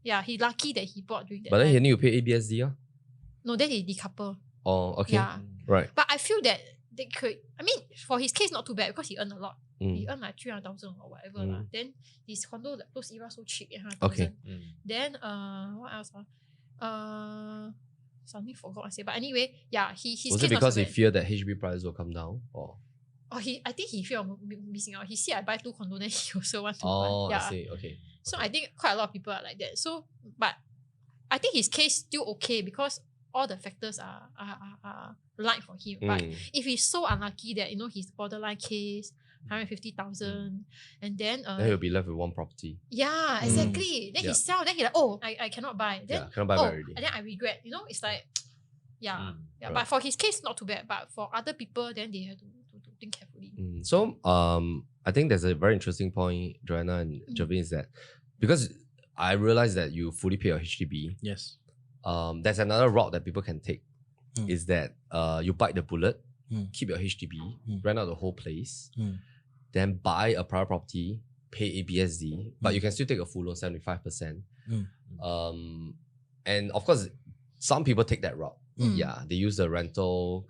Yeah, he's lucky that he bought during that. But then he need to pay ABSD. No, then he decouple. Oh, okay. Yeah. Right. But I feel that they could, for his case, not too bad because he earned a lot. He earned like 300,000 or whatever. Then his condo, like, those era so cheap, 800,000. Okay. Then, what else? Something forgot to say. But anyway, yeah, his was case it because he feared that HDB prices will come down? Or? I think he feared of missing out. He see I buy 2 condos, then he also want to buy. Oh, Yeah. I see. Okay. So I think quite a lot of people are like that. So, but I think his case still okay because all the factors are light for him. But if he's so unlucky that his borderline case, 150,000, and then he'll be left with one property. Yeah, exactly. Then he sell. Then he like, I cannot buy. Then cannot buy already. And then I regret. It's like, yeah. Right. But for his case, not too bad. But for other people, then they have to think carefully. So I think there's a very interesting point, Joanna and Jevin, is that because I realized that you fully pay your HDB. Yes. There's another route that people can take is that you bite the bullet, keep your HDB, rent out the whole place, then buy a private property, pay ABSD, but you can still take a full loan, 75%. And of course, some people take that route. Yeah, they use the rental,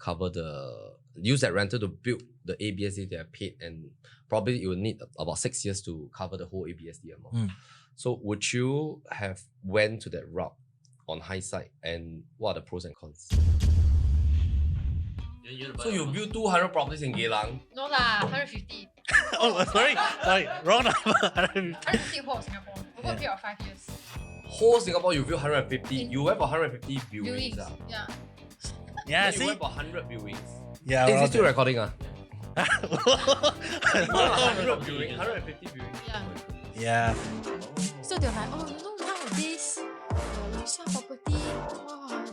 use that rental to build the ABSD they have paid, and probably it will need about 6 years to cover the whole ABSD amount. So would you have went to that route on hindsight, and what are the pros and cons? So you build 200 properties in Geylang? No lah, 150. Oh, sorry, wrong number. 150 whole Singapore over a period of 5 years. Whole Singapore you build 150. You went for 150 viewings. Yeah. Yeah, you see? went for 100 viewings. Yeah. Is it still recording? 100 viewings, 150 viewings. Yeah. So they're like, nowadays, the resale property,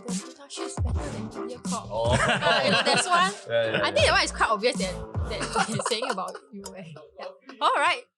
the production is better than Mediacorp. Oh. That's one. Yeah. I think that one is quite obvious that what he's saying about you. All right.